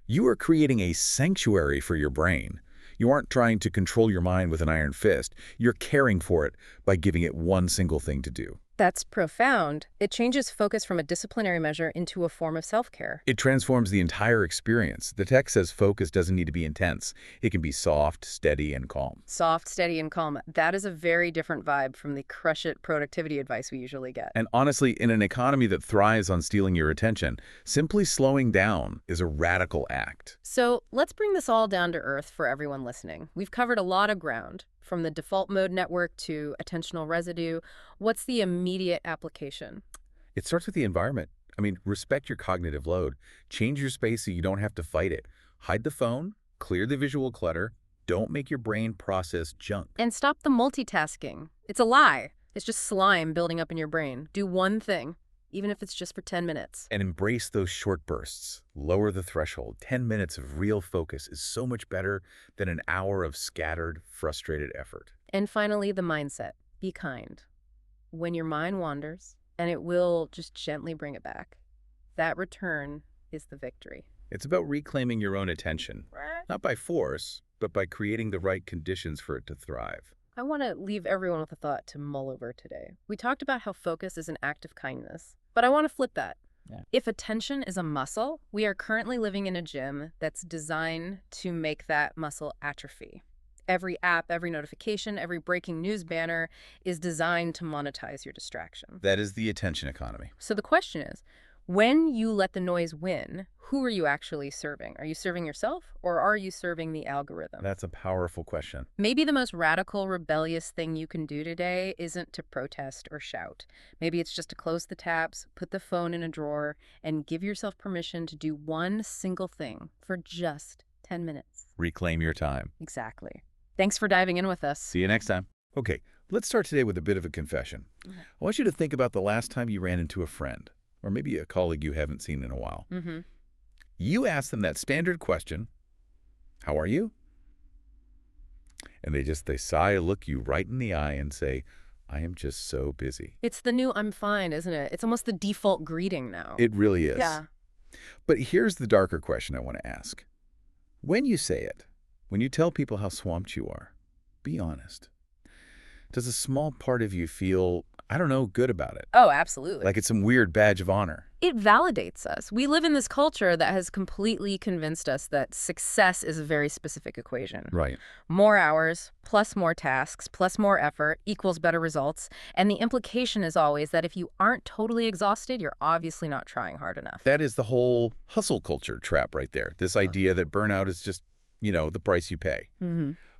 you are creating a sanctuary for your brain. You aren't trying to control your mind with an iron fist. You're caring for it by giving it one single thing to do. That's profound. It changes focus from a disciplinary measure into a form of self-care. It transforms the entire experience. The text says focus doesn't need to be intense. It can be soft, steady, and calm. Soft, steady, and calm. That is a very different vibe from the crush-it productivity advice we usually get. And honestly, in an economy that thrives on stealing your attention, simply slowing down is a radical act. So let's bring this all down to earth for everyone listening. We've covered a lot of ground, from the default mode network to attentional residue. What's the immediate application? It starts with the environment. Respect your cognitive load. Change your space so you don't have to fight it. Hide the phone, clear the visual clutter. Don't make your brain process junk. And stop the multitasking. It's a lie. It's just slime building up in your brain. Do one thing, even if it's just for 10 minutes. And embrace those short bursts. Lower the threshold. 10 minutes of real focus is so much better than an hour of scattered, frustrated effort. And finally, the mindset. Be kind. When your mind wanders, and it will just gently bring it back, that return is the victory. It's about reclaiming your own attention, not by force, but by creating the right conditions for it to thrive. I want to leave everyone with a thought to mull over today. We talked about how focus is an act of kindness, but I want to flip that. If attention is a muscle, we are currently living in a gym that's designed to make that muscle atrophy. Every app, every notification, every breaking news banner is designed to monetize your distraction. That is the attention economy. So the question is, when you let the noise win, who are you actually serving? Are you serving yourself, or are you serving the algorithm? That's a powerful question. Maybe the most radical, rebellious thing you can do today isn't to protest or shout. Maybe it's just to close the tabs, put the phone in a drawer, and give yourself permission to do one single thing for just 10 minutes. Reclaim your time. Exactly. Thanks for diving in with us. See you next time. Okay, let's start today with a bit of a confession. I want you to think about the last time you ran into a friend, or maybe a colleague you haven't seen in a while. You ask them that standard question, how are you? And they sigh, look you right in the eye and say, I am just so busy. It's the new I'm fine, isn't it? It's almost the default greeting now. It really is. Yeah. But here's the darker question I want to ask. When you say it, when you tell people how swamped you are, be honest. Does a small part of you feel, good about it? Oh, absolutely. Like it's some weird badge of honor? It validates us. We live in this culture that has completely convinced us that success is a very specific equation. Right. More hours, plus more tasks, plus more effort equals better results. And the implication is always that if you aren't totally exhausted, you're obviously not trying hard enough. That is the whole hustle culture trap right there. This idea that burnout is just, the price you pay.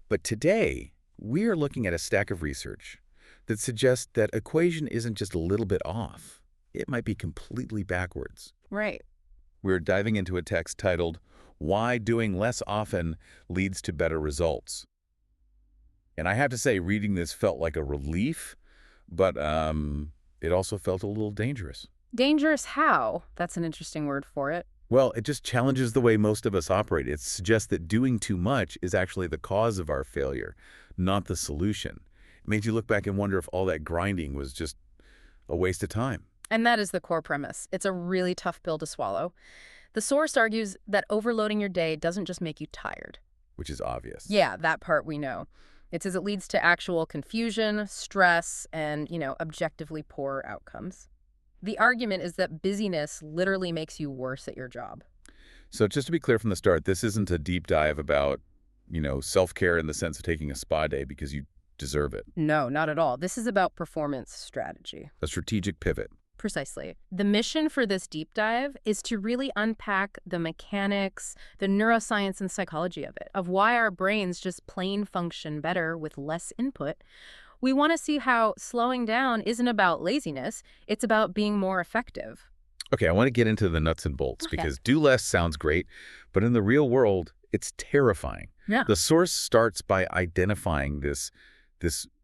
But today, we are looking at a stack of research that suggests that equation isn't just a little bit off. It might be completely backwards. Right. We're diving into a text titled, Why Doing Less Often Leads to Better Results. And I have to say, reading this felt like a relief, but it also felt a little dangerous. Dangerous how? That's an interesting word for it. Well, it just challenges the way most of us operate. It suggests that doing too much is actually the cause of our failure, not the solution. It made you look back and wonder if all that grinding was just a waste of time. And that is the core premise. It's a really tough pill to swallow. The source argues that overloading your day doesn't just make you tired. Which is obvious. Yeah, that part we know. It says it leads to actual confusion, stress, and, objectively poor outcomes. The argument is that busyness literally makes you worse at your job. So just to be clear from the start, this isn't a deep dive about, self-care in the sense of taking a spa day because you deserve it. No, not at all. This is about performance strategy. A strategic pivot. Precisely. The mission for this deep dive is to really unpack the mechanics, the neuroscience and psychology of it, of why our brains just plain function better with less input. We want to see how slowing down isn't about laziness, it's about being more effective. Okay, I want to get into the nuts and bolts Okay. because do less sounds great, but in the real world, it's terrifying. Yeah. The source starts by identifying this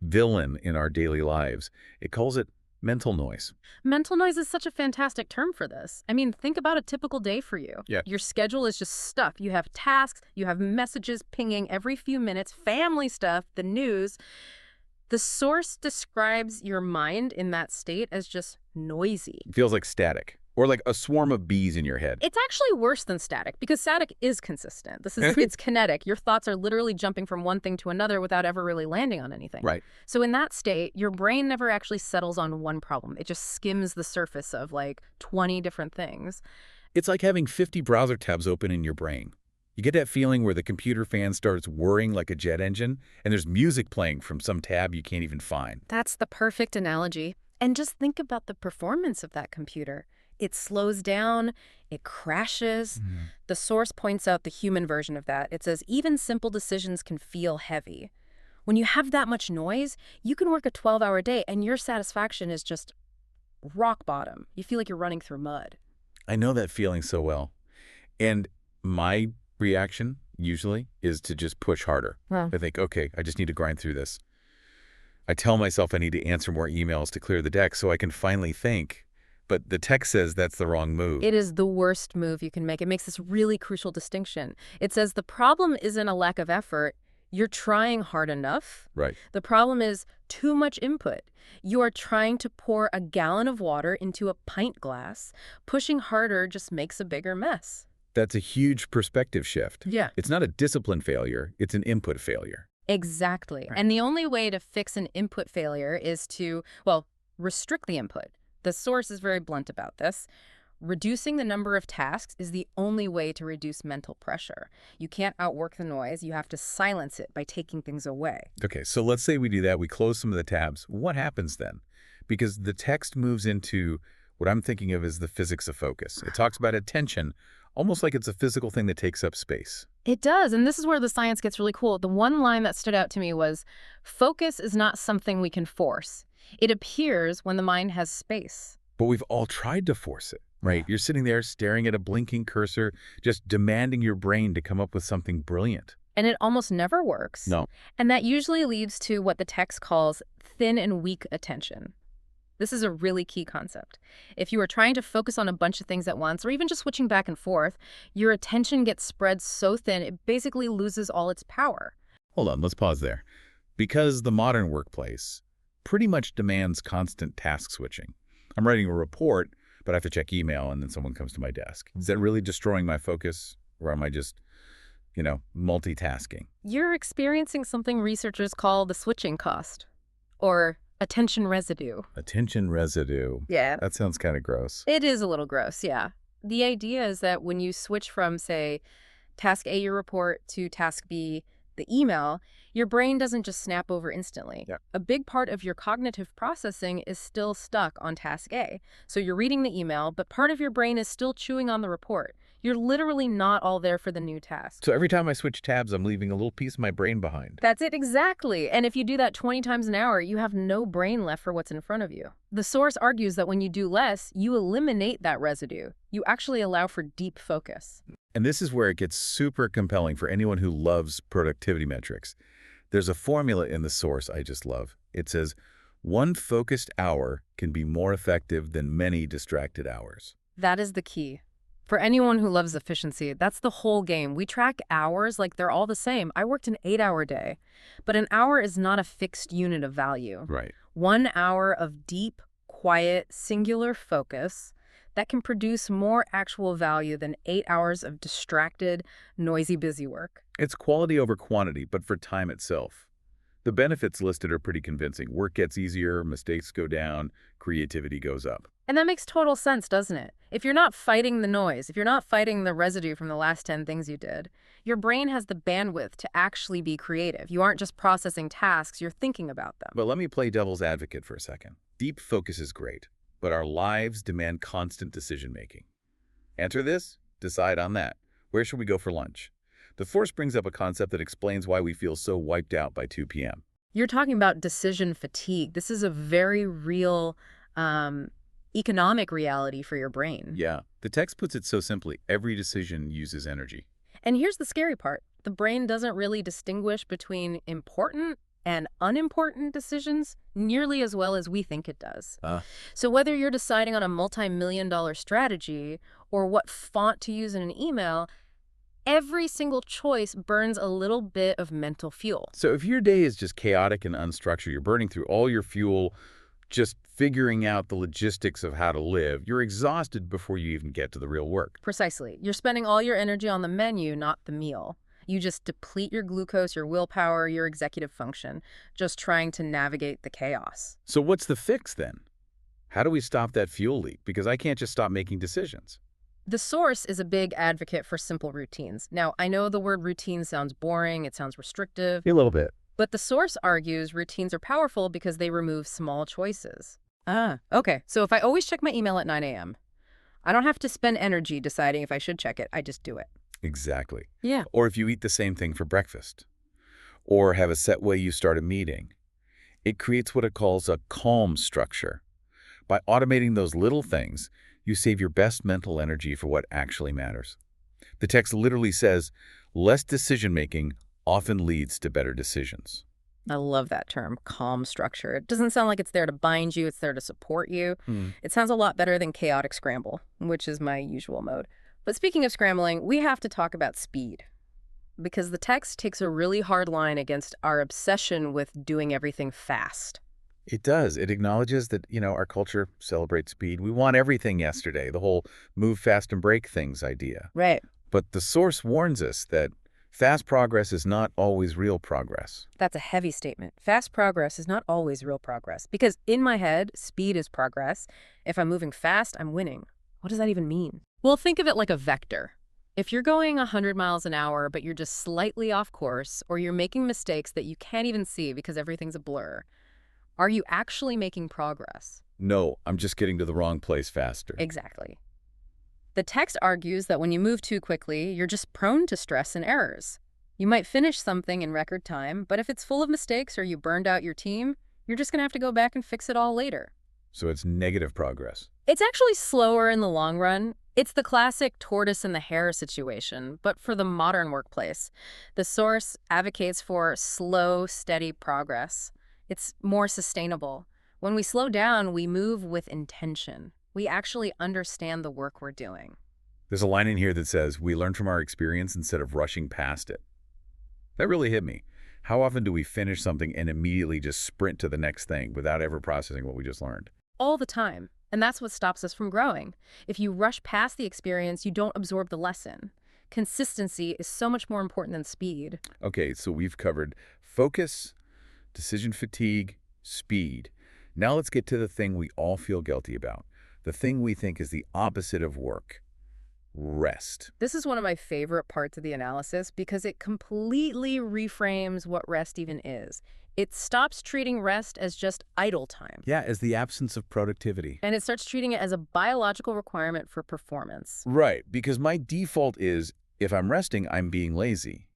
villain in our daily lives. It calls it mental noise. Mental noise is such a fantastic term for this. I mean, think about a typical day for you. Yeah. Your schedule is just stuff. You have tasks, you have messages pinging every few minutes, family stuff, the news. The source describes your mind in that state as just noisy. It feels like static or like a swarm of bees in your head. It's actually worse than static because static is consistent. It's kinetic. Your thoughts are literally jumping from one thing to another without ever really landing on anything. Right. So in that state, your brain never actually settles on one problem. It just skims the surface of like 20 different things. It's like having 50 browser tabs open in your brain. You get that feeling where the computer fan starts whirring like a jet engine, and there's music playing from some tab you can't even find. That's the perfect analogy. And just think about the performance of that computer. It slows down, it crashes. The source points out the human version of that. It says even simple decisions can feel heavy. When you have that much noise, you can work a 12-hour day and your satisfaction is just rock bottom. You feel like you're running through mud. I know that feeling so well. And my reaction, usually, is to just push harder. Wow. I think, okay, I just need to grind through this. I tell myself I need to answer more emails to clear the deck so I can finally think. But the text says that's the wrong move. It is the worst move you can make. It makes this really crucial distinction. It says the problem isn't a lack of effort. You're trying hard enough. Right. The problem is too much input. You are trying to pour a gallon of water into a pint glass. Pushing harder just makes a bigger mess. That's a huge perspective shift. Yeah. It's not a discipline failure. It's an input failure. Exactly. Right. And the only way to fix an input failure is to, restrict the input. The source is very blunt about this. Reducing the number of tasks is the only way to reduce mental pressure. You can't outwork the noise. You have to silence it by taking things away. Okay, so let's say we do that. We close some of the tabs. What happens then? Because the text moves into what I'm thinking of as the physics of focus. It talks about attention almost like it's a physical thing that takes up space. It does, and this is where the science gets really cool. The one line that stood out to me was, focus is not something we can force. It appears when the mind has space. But we've all tried to force it, right? Yeah. You're sitting there staring at a blinking cursor, just demanding your brain to come up with something brilliant. And it almost never works. No. And that usually leads to what the text calls thin and weak attention. This is a really key concept. If you are trying to focus on a bunch of things at once, or even just switching back and forth, your attention gets spread so thin it basically loses all its power. Hold on, let's pause there. Because the modern workplace pretty much demands constant task switching. I'm writing a report, but I have to check email and then someone comes to my desk. Is that really destroying my focus? Or am I just, multitasking? You're experiencing something researchers call the switching cost, or attention residue. Attention residue. Yeah. That sounds kind of gross. It is a little gross, yeah. The idea is that when you switch from, say, task A, your report, to task B, the email, your brain doesn't just snap over instantly. Yeah. A big part of your cognitive processing is still stuck on task A. So you're reading the email, but part of your brain is still chewing on the report. You're literally not all there for the new task. So every time I switch tabs, I'm leaving a little piece of my brain behind. That's it, exactly. And if you do that 20 times an hour, you have no brain left for what's in front of you. The source argues that when you do less, you eliminate that residue. You actually allow for deep focus. And this is where it gets super compelling for anyone who loves productivity metrics. There's a formula in the source I just love. It says, one focused hour can be more effective than many distracted hours. That is the key. For anyone who loves efficiency, that's the whole game. We track hours like they're all the same. I worked an 8-hour day, but an hour is not a fixed unit of value. Right. 1 hour of deep, quiet, singular focus that can produce more actual value than 8 hours of distracted, noisy, busy work. It's quality over quantity, but for time itself. The benefits listed are pretty convincing. Work gets easier, mistakes go down, creativity goes up. And that makes total sense, doesn't it? If you're not fighting the noise, if you're not fighting the residue from the last 10 things you did, your brain has the bandwidth to actually be creative. You aren't just processing tasks, you're thinking about them. But let me play devil's advocate for a second. Deep focus is great, but our lives demand constant decision-making. Answer this, decide on that. Where should we go for lunch? The Force brings up a concept that explains why we feel so wiped out by 2 p.m. You're talking about decision fatigue. This is a very real economic reality for your brain. Yeah, the text puts it so simply, every decision uses energy. And here's the scary part. The brain doesn't really distinguish between important and unimportant decisions nearly as well as we think it does. So whether you're deciding on a multi-million-dollar strategy or what font to use in an email, every single choice burns a little bit of mental fuel. So if your day is just chaotic and unstructured, you're burning through all your fuel, just figuring out the logistics of how to live, you're exhausted before you even get to the real work. Precisely. You're spending all your energy on the menu, not the meal. You just deplete your glucose, your willpower, your executive function, just trying to navigate the chaos. So what's the fix then? How do we stop that fuel leak? Because I can't just stop making decisions. The Source is a big advocate for simple routines. Now, I know the word routine sounds boring, it sounds restrictive. A little bit. But the Source argues routines are powerful because they remove small choices. Okay. So if I always check my email at 9 a.m., I don't have to spend energy deciding if I should check it. I just do it. Exactly. Yeah. Or if you eat the same thing for breakfast, or have a set way you start a meeting, it creates what it calls a calm structure. By automating those little things, you save your best mental energy for what actually matters. The text literally says, less decision-making often leads to better decisions. I love that term, calm structure. It doesn't sound like it's there to bind you, it's there to support you. It sounds a lot better than chaotic scramble, which is my usual mode. But speaking of scrambling, we have to talk about speed. Because the text takes a really hard line against our obsession with doing everything fast. It does. It acknowledges that, our culture celebrates speed. We want everything yesterday, the whole move fast and break things idea. Right. But the Source warns us that fast progress is not always real progress. That's a heavy statement. Fast progress is not always real progress. Because in my head, speed is progress. If I'm moving fast, I'm winning. What does that even mean? Well, think of it like a vector. If you're going 100 miles an hour, but you're just slightly off course, or you're making mistakes that you can't even see because everything's a blur, are you actually making progress? No, I'm just getting to the wrong place faster. Exactly. The text argues that when you move too quickly, you're just prone to stress and errors. You might finish something in record time, but if it's full of mistakes or you burned out your team, you're just going to have to go back and fix it all later. So it's negative progress. It's actually slower in the long run. It's the classic tortoise and the hare situation, but for the modern workplace. The Source advocates for slow, steady progress. It's more sustainable. When we slow down, we move with intention. We actually understand the work we're doing. There's a line in here that says, we learn from our experience instead of rushing past it. That really hit me. How often do we finish something and immediately just sprint to the next thing without ever processing what we just learned? All the time. And that's what stops us from growing. If you rush past the experience, you don't absorb the lesson. Consistency is so much more important than speed. Okay, so we've covered focus, decision fatigue, speed. Now let's get to the thing we all feel guilty about. The thing we think is the opposite of work. Rest. This is one of my favorite parts of the analysis because it completely reframes what rest even is. It stops treating rest as just idle time. Yeah, as the absence of productivity. And it starts treating it as a biological requirement for performance. Right, because my default is, if I'm resting, I'm being lazy.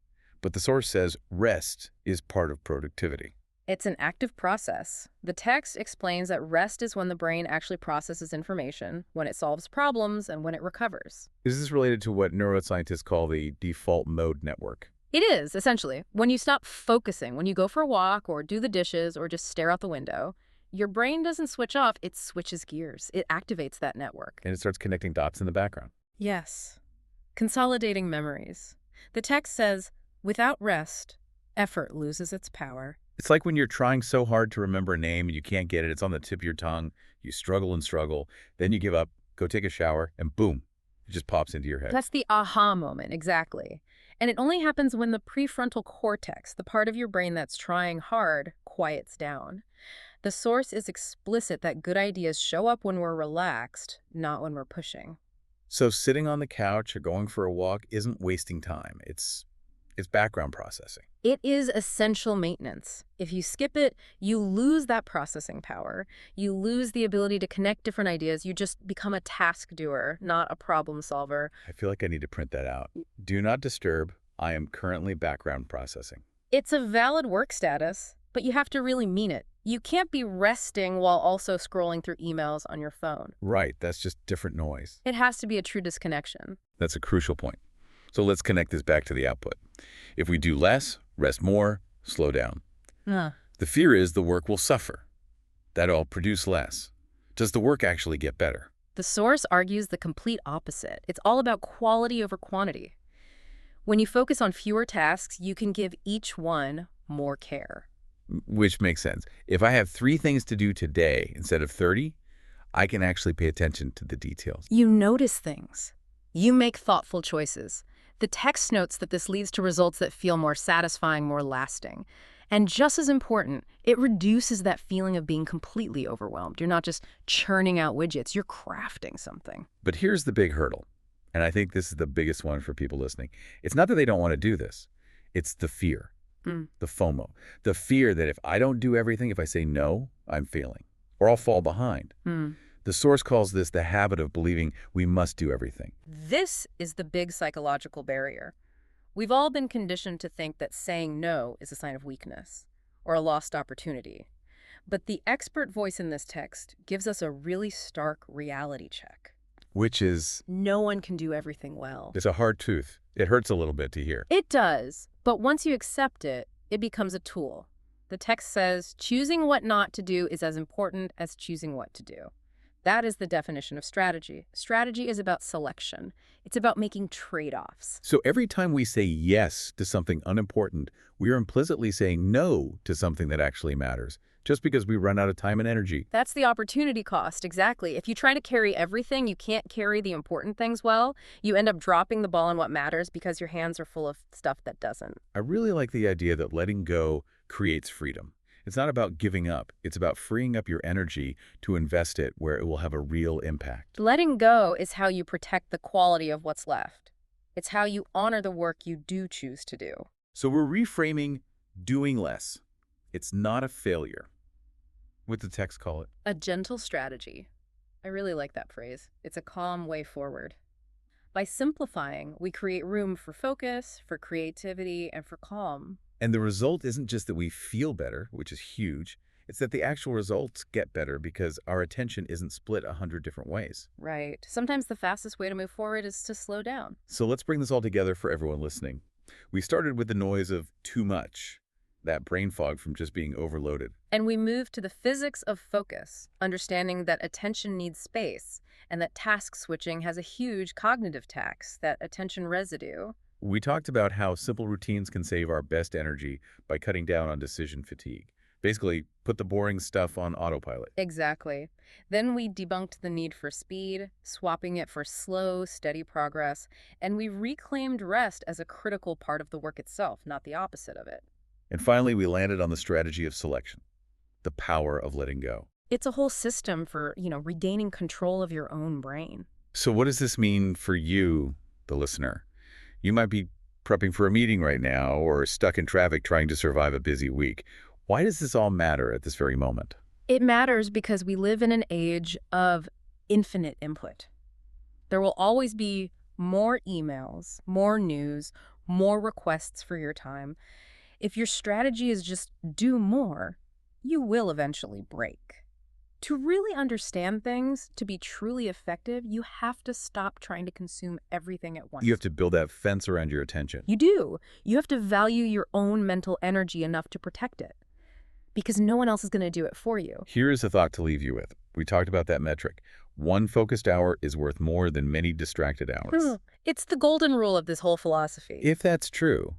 But the Source says rest is part of productivity. It's an active process. The text explains that rest is when the brain actually processes information, when it solves problems, and when it recovers. Is this related to what neuroscientists call the default mode network? It is, essentially. When you stop focusing, when you go for a walk or do the dishes or just stare out the window, your brain doesn't switch off, it switches gears. It activates that network. And it starts connecting dots in the background. Yes. Consolidating memories. The text says, without rest, effort loses its power. It's like when you're trying so hard to remember a name and you can't get it. It's on the tip of your tongue. You struggle and struggle. Then you give up, go take a shower, and boom, it just pops into your head. That's the aha moment, exactly. And it only happens when the prefrontal cortex, the part of your brain that's trying hard, quiets down. The source is explicit that good ideas show up when we're relaxed, not when we're pushing. So sitting on the couch or going for a walk isn't wasting time. It's background processing. It is essential maintenance. If you skip it, you lose that processing power. You lose the ability to connect different ideas. You just become a task doer, not a problem solver. I feel like I need to print that out. Do not disturb. I am currently background processing. It's a valid work status, but you have to really mean it. You can't be resting while also scrolling through emails on your phone. Right, that's just different noise. It has to be a true disconnection. That's a crucial point. So let's connect this back to the output. If we do less, rest more, slow down. The fear is the work will suffer. That'll produce less. Does the work actually get better? The source argues the complete opposite. It's all about quality over quantity. When you focus on fewer tasks, you can give each one more care. Which makes sense. If I have 3 things to do today instead of 30, I can actually pay attention to the details. You notice things. You make thoughtful choices. The text notes that this leads to results that feel more satisfying, more lasting. And just as important, it reduces that feeling of being completely overwhelmed. You're not just churning out widgets, you're crafting something. But here's the big hurdle, and I think this is the biggest one for people listening. It's not that they don't want to do this. It's the fear, the FOMO. The fear that if I don't do everything, if I say no, I'm failing, or I'll fall behind. The source calls this the habit of believing we must do everything. This is the big psychological barrier. We've all been conditioned to think that saying no is a sign of weakness or a lost opportunity. But the expert voice in this text gives us a really stark reality check. Which is? No one can do everything well. It's a hard truth. It hurts a little bit to hear. It does, but once you accept it, it becomes a tool. The text says choosing what not to do is as important as choosing what to do. That is the definition of strategy. Strategy is about selection. It's about making trade-offs. So every time we say yes to something unimportant, we are implicitly saying no to something that actually matters, just because we run out of time and energy. That's the opportunity cost, exactly. If you try to carry everything, you can't carry the important things well. You end up dropping the ball on what matters because your hands are full of stuff that doesn't. I really like the idea that letting go creates freedom. It's not about giving up. It's about freeing up your energy to invest it where it will have a real impact. Letting go is how you protect the quality of what's left. It's how you honor the work you do choose to do. So we're reframing doing less. It's not a failure. What did the text call it? A gentle strategy. I really like that phrase. It's a calm way forward. By simplifying, we create room for focus, for creativity, and for calm. And the result isn't just that we feel better, which is huge. It's that the actual results get better because our attention isn't split 100 different ways. Right. Sometimes the fastest way to move forward is to slow down. So let's bring this all together for everyone listening. We started with the noise of too much, that brain fog from just being overloaded. And we moved to the physics of focus, understanding that attention needs space and that task switching has a huge cognitive tax, that attention residue. We talked about how simple routines can save our best energy by cutting down on decision fatigue. Basically, put the boring stuff on autopilot. Exactly. Then we debunked the need for speed, swapping it for slow, steady progress, and we reclaimed rest as a critical part of the work itself, not the opposite of it. And finally, we landed on the strategy of selection, the power of letting go. It's a whole system for, regaining control of your own brain. So what does this mean for you, the listener? You might be prepping for a meeting right now or stuck in traffic trying to survive a busy week. Why does this all matter at this very moment? It matters because we live in an age of infinite input. There will always be more emails, more news, more requests for your time. If your strategy is just do more, you will eventually break. To really understand things, to be truly effective, you have to stop trying to consume everything at You have once. to build that fence around your attention. You do. You have to value your own mental energy enough to protect it, because no one else is going to do it for you. Here is a thought to leave you with. We talked about that metric. One focused hour is worth more than many distracted hours. It's the golden rule of this whole philosophy. If that's true,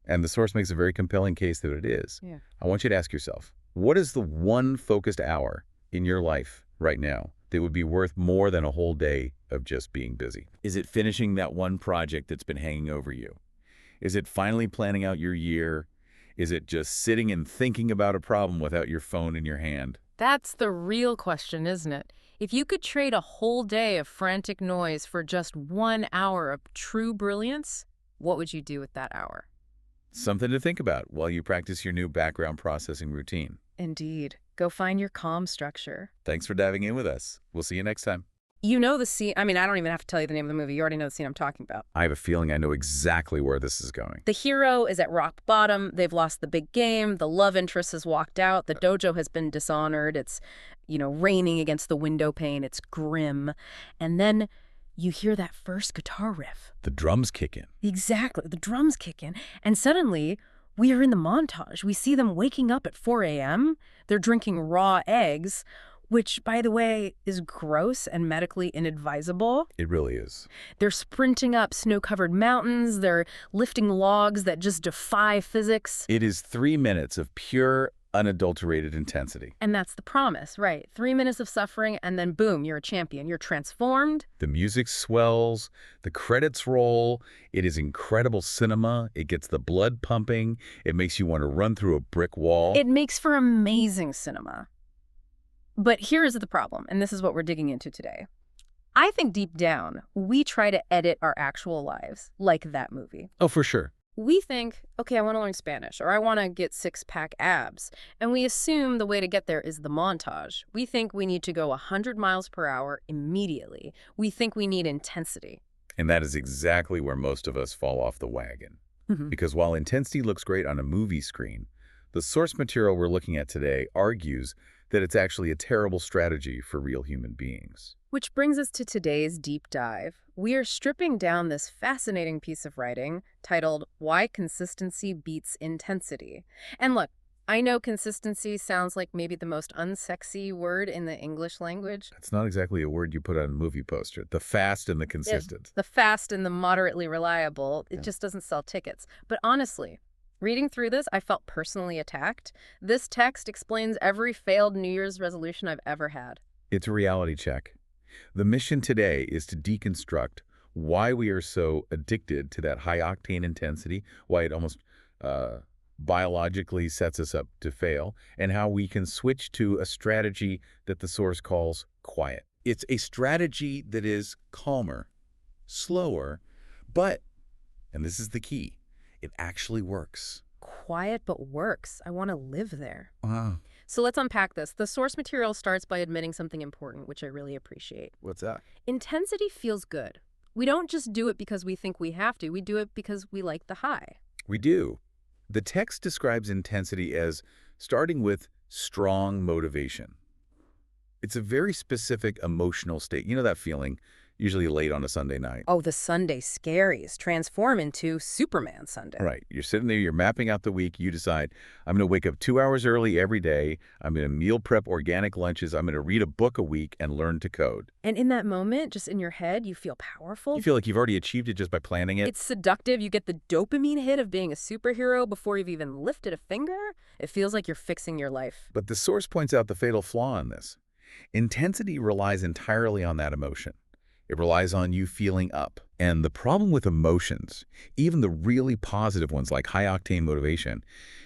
and the source makes a very compelling case that it is, Yeah. I want you to ask yourself, what is the one focused hour in your life right now that would be worth more than a whole day of just being busy? Is it finishing that one project that's been hanging over you? Is it finally planning out your year? Is it just sitting and thinking about a problem without your phone in your hand? That's the real question, isn't it? If you could trade a whole day of frantic noise for just 1 hour of true brilliance, what would you do with that hour? Something to think about while you practice your new background processing routine. Indeed. Go find your calm structure. Thanks for diving in with us. We'll see you next time. You know the scene. I mean, I don't even have to tell you the name of the movie. You already know the scene I'm talking about. I have a feeling I know exactly where this is going. The hero is at rock bottom. They've lost the big game. The love interest has walked out. The dojo has been dishonored. It's, raining against the window pane. It's grim. And then you hear that first guitar riff. The drums kick in. Exactly. The drums kick in. And suddenly, we are in the montage. We see them waking up at 4 a.m. They're drinking raw eggs, which, by the way, is gross and medically inadvisable. It really is. They're sprinting up snow-covered mountains. They're lifting logs that just defy physics. It is 3 minutes of pure, unadulterated intensity. And that's the promise, right? 3 minutes of suffering, and then boom, you're a champion. You're transformed. The music swells, the credits roll. It is incredible cinema. It gets the blood pumping. It makes you want to run through a brick wall. It makes for amazing cinema. But here is the problem, and this is what we're digging into today. I think deep down, we try to edit our actual lives, like that movie. Oh, for sure. We think, okay, I want to learn Spanish, or I want to get six-pack abs, and we assume the way to get there is the montage. We think we need to go 100 miles per hour immediately. We think we need intensity. And that is exactly where most of us fall off the wagon. Because while intensity looks great on a movie screen, the source material we're looking at today argues that it's actually a terrible strategy for real human beings. Which brings us to today's deep dive. We are stripping down this fascinating piece of writing titled Why Consistency Beats Intensity. And look, I know consistency sounds like maybe the most unsexy word in the English language. It's not exactly a word you put on a movie poster. The fast and the consistent. The fast and the moderately reliable, it just doesn't sell tickets. But honestly, reading through this, I felt personally attacked. This text explains every failed New Year's resolution I've ever had. It's a reality check. The mission today is to deconstruct why we are so addicted to that high-octane intensity, why it almost biologically sets us up to fail, and how we can switch to a strategy that the source calls quiet. It's a strategy that is calmer, slower, but, and this is the key, it actually works. Quiet but works. I want to live there. Wow. So let's unpack this. The source material starts by admitting something important, which I really appreciate. What's that? Intensity feels good. We don't just do it because we think we have to. We do it because we like the high. We do. The text describes intensity as starting with strong motivation. It's a very specific emotional state. You know that feeling, usually late on a Sunday night. Oh, the Sunday scaries transform into Superman Sunday. Right. You're sitting there, you're mapping out the week. You decide, I'm going to wake up 2 hours early every day. I'm going to meal prep organic lunches. I'm going to read a book a week and learn to code. And in that moment, just in your head, you feel powerful. You feel like you've already achieved it just by planning it. It's seductive. You get the dopamine hit of being a superhero before you've even lifted a finger. It feels like you're fixing your life. But the source points out the fatal flaw in this. Intensity relies entirely on that emotion. It relies on you feeling up. And the problem with emotions, even the really positive ones like high-octane motivation,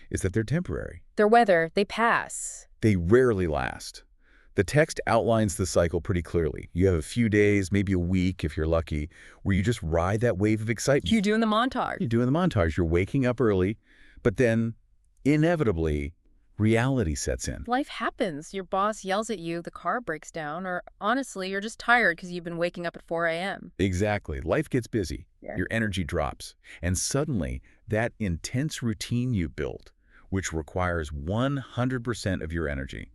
is that they're temporary. They're weather. They pass. They rarely last. The text outlines the cycle pretty clearly. You have a few days, maybe a week if you're lucky, where you just ride that wave of excitement. You do in the montage. You do in the montage. You're waking up early, but then inevitably, reality sets in. Life happens. Your boss yells at you, the car breaks down, or honestly, you're just tired because you've been waking up at 4 a.m. Exactly. Life gets busy. Yeah. Your energy drops. And suddenly, that intense routine you built, which requires 100% of your energy,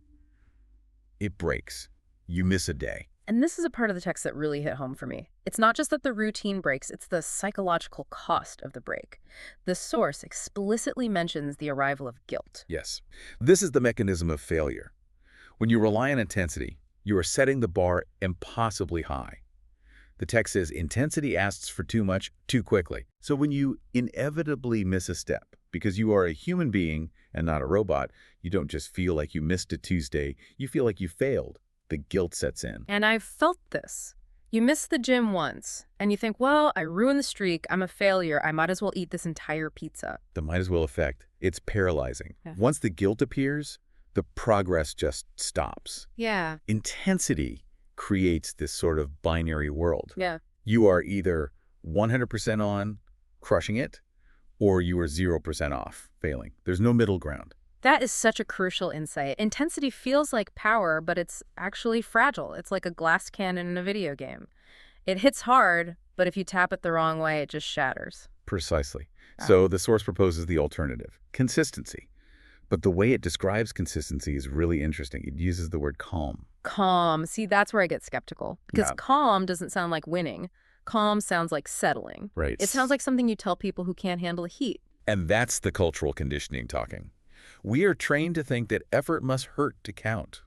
It breaks. You miss a day. And this is a part of the text that really hit home for me. It's not just that the routine breaks, it's the psychological cost of the break. The source explicitly mentions the arrival of guilt. Yes. This is the mechanism of failure. When you rely on intensity, you are setting the bar impossibly high. The text says intensity asks for too much too quickly. So when you inevitably miss a step, because you are a human being and not a robot, you don't just feel like you missed a Tuesday, you feel like you failed. The guilt sets in. And I've felt this. You miss the gym once, and you think, well, I ruined the streak, I'm a failure, I might as well eat this entire pizza. The might as well effect, it's paralyzing. Yeah. Once the guilt appears, the progress just stops. Yeah. Intensity creates this sort of binary world. Yeah. You are either 100% on, crushing it, or you are 0% off, failing. There's no middle ground. That is such a crucial insight. Intensity feels like power, but it's actually fragile. It's like a glass cannon in a video game. It hits hard, but if you tap it the wrong way, it just shatters. Precisely. So the source proposes the alternative, consistency. But the way it describes consistency is really interesting. It uses the word calm. Calm. See, that's where I get skeptical. Because Yeah. calm doesn't sound like winning. Calm sounds like settling. Right. It sounds like something you tell people who can't handle the heat. And that's the cultural conditioning talking. We are trained to think that effort must hurt to count.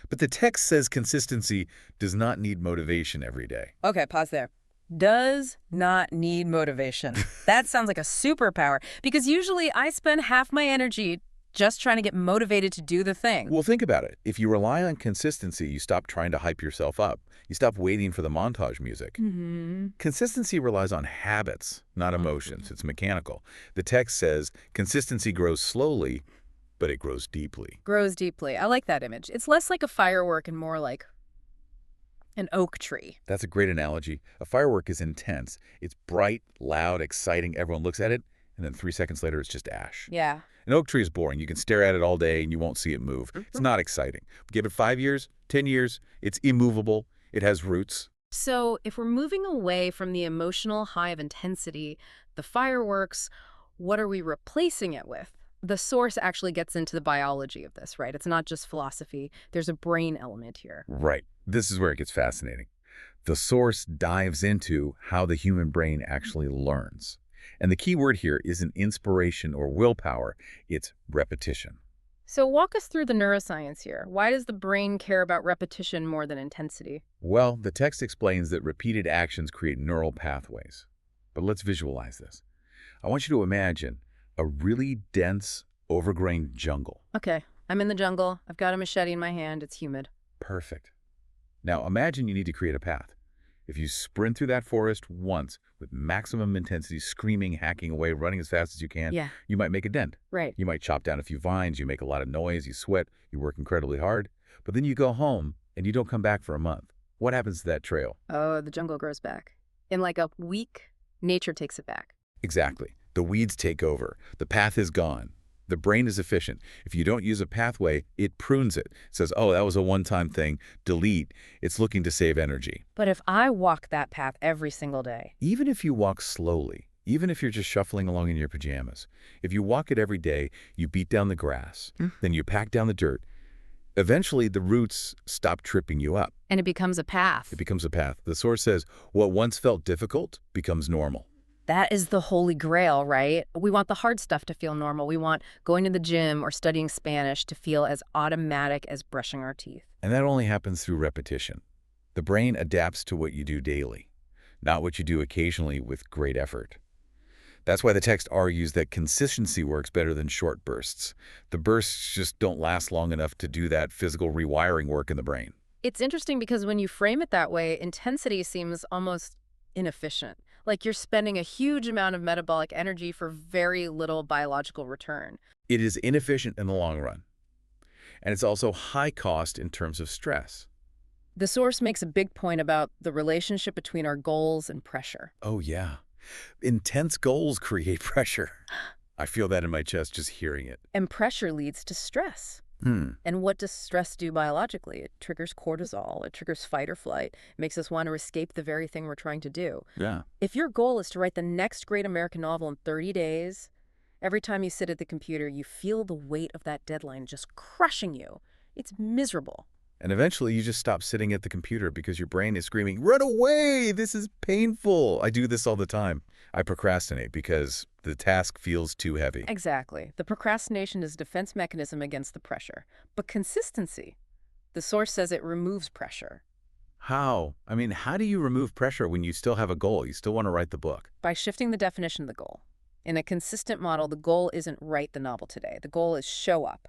But the text says consistency does not need motivation every day. Okay, pause there. Does not need motivation. That sounds like a superpower, because usually I spend half my energy just trying to get motivated to do the thing. Well, think about it. If you rely on consistency, you stop trying to hype yourself up. You stop waiting for the montage music. Consistency relies on habits, not emotions. It's mechanical. The text says consistency grows slowly, but it grows deeply. Grows deeply. I like that image. It's less like a firework and more like an oak tree. That's a great analogy. A firework is intense. It's bright, loud, exciting. Everyone looks at it, and then 3 seconds later, it's just ash. Yeah. An oak tree is boring. You can stare at it all day, and you won't see it move. It's not exciting. Give it 5 years, 10 years, it's immovable. It has roots. So if we're moving away from the emotional high of intensity, the fireworks, what are we replacing it with? The source actually gets into the biology of this, right? It's not just philosophy. There's a brain element here. Right. This is where it gets fascinating. The source dives into how the human brain actually learns. And the key word here isn't inspiration or willpower. It's repetition. So walk us through the neuroscience here. Why does the brain care about repetition more than intensity? Well, the text explains that repeated actions create neural pathways. But let's visualize this. I want you to imagine a really dense, overgrown jungle. Okay, I'm in the jungle. I've got a machete in my hand. It's humid. Perfect. Now imagine you need to create a path. If you sprint through that forest once with maximum intensity, screaming, hacking away, running as fast as you can, Yeah. you might make a dent. Right. You might chop down a few vines, you make a lot of noise, you sweat, you work incredibly hard, but then you go home and you don't come back for a month. What happens to that trail? Oh, the jungle grows back. In like a week, nature takes it back. Exactly. The weeds take over. The path is gone. The brain is efficient. If you don't use a pathway, it prunes it. It says, oh, that was a one-time thing. Delete. It's looking to save energy. But if I walk that path every single day, Even if you walk slowly, even if you're just shuffling along in your pajamas, if you walk it every day, you beat down the grass, then you pack down the dirt, eventually the roots stop tripping you up. and it becomes a path. It becomes a path. The source says, what once felt difficult becomes normal. That is the holy grail, right? We want the hard stuff to feel normal. We want going to the gym or studying Spanish to feel as automatic as brushing our teeth. And that only happens through repetition. The brain adapts to what you do daily, not what you do occasionally with great effort. That's why the text argues that consistency works better than short bursts. The bursts just don't last long enough to do that physical rewiring work in the brain. It's interesting because when you frame it that way, intensity seems almost inefficient. Like you're spending a huge amount of metabolic energy for very little biological return. It is inefficient in the long run. And it's also high cost in terms of stress. The source makes a big point about the relationship between our goals and pressure. Oh, yeah. Intense goals create pressure. I feel that in my chest just hearing it. And pressure leads to stress. And what does stress do biologically? It triggers cortisol. It triggers fight or flight. It makes us want to escape the very thing we're trying to do. Yeah. If your goal is to write the next great American novel in 30 days, every time you sit at the computer, you feel the weight of that deadline just crushing you. It's miserable. And eventually you just stop sitting at the computer because your brain is screaming, "Run away! This is painful." I do this all the time. I procrastinate because the task feels too heavy. Exactly. The procrastination is a defense mechanism against the pressure. But consistency, the source says it removes pressure How? I mean, how do you remove pressure when you still have a goal? You still want to write the book. by shifting the definition of the goal. In a consistent model, the goal isn't write the novel today. The goal is show up.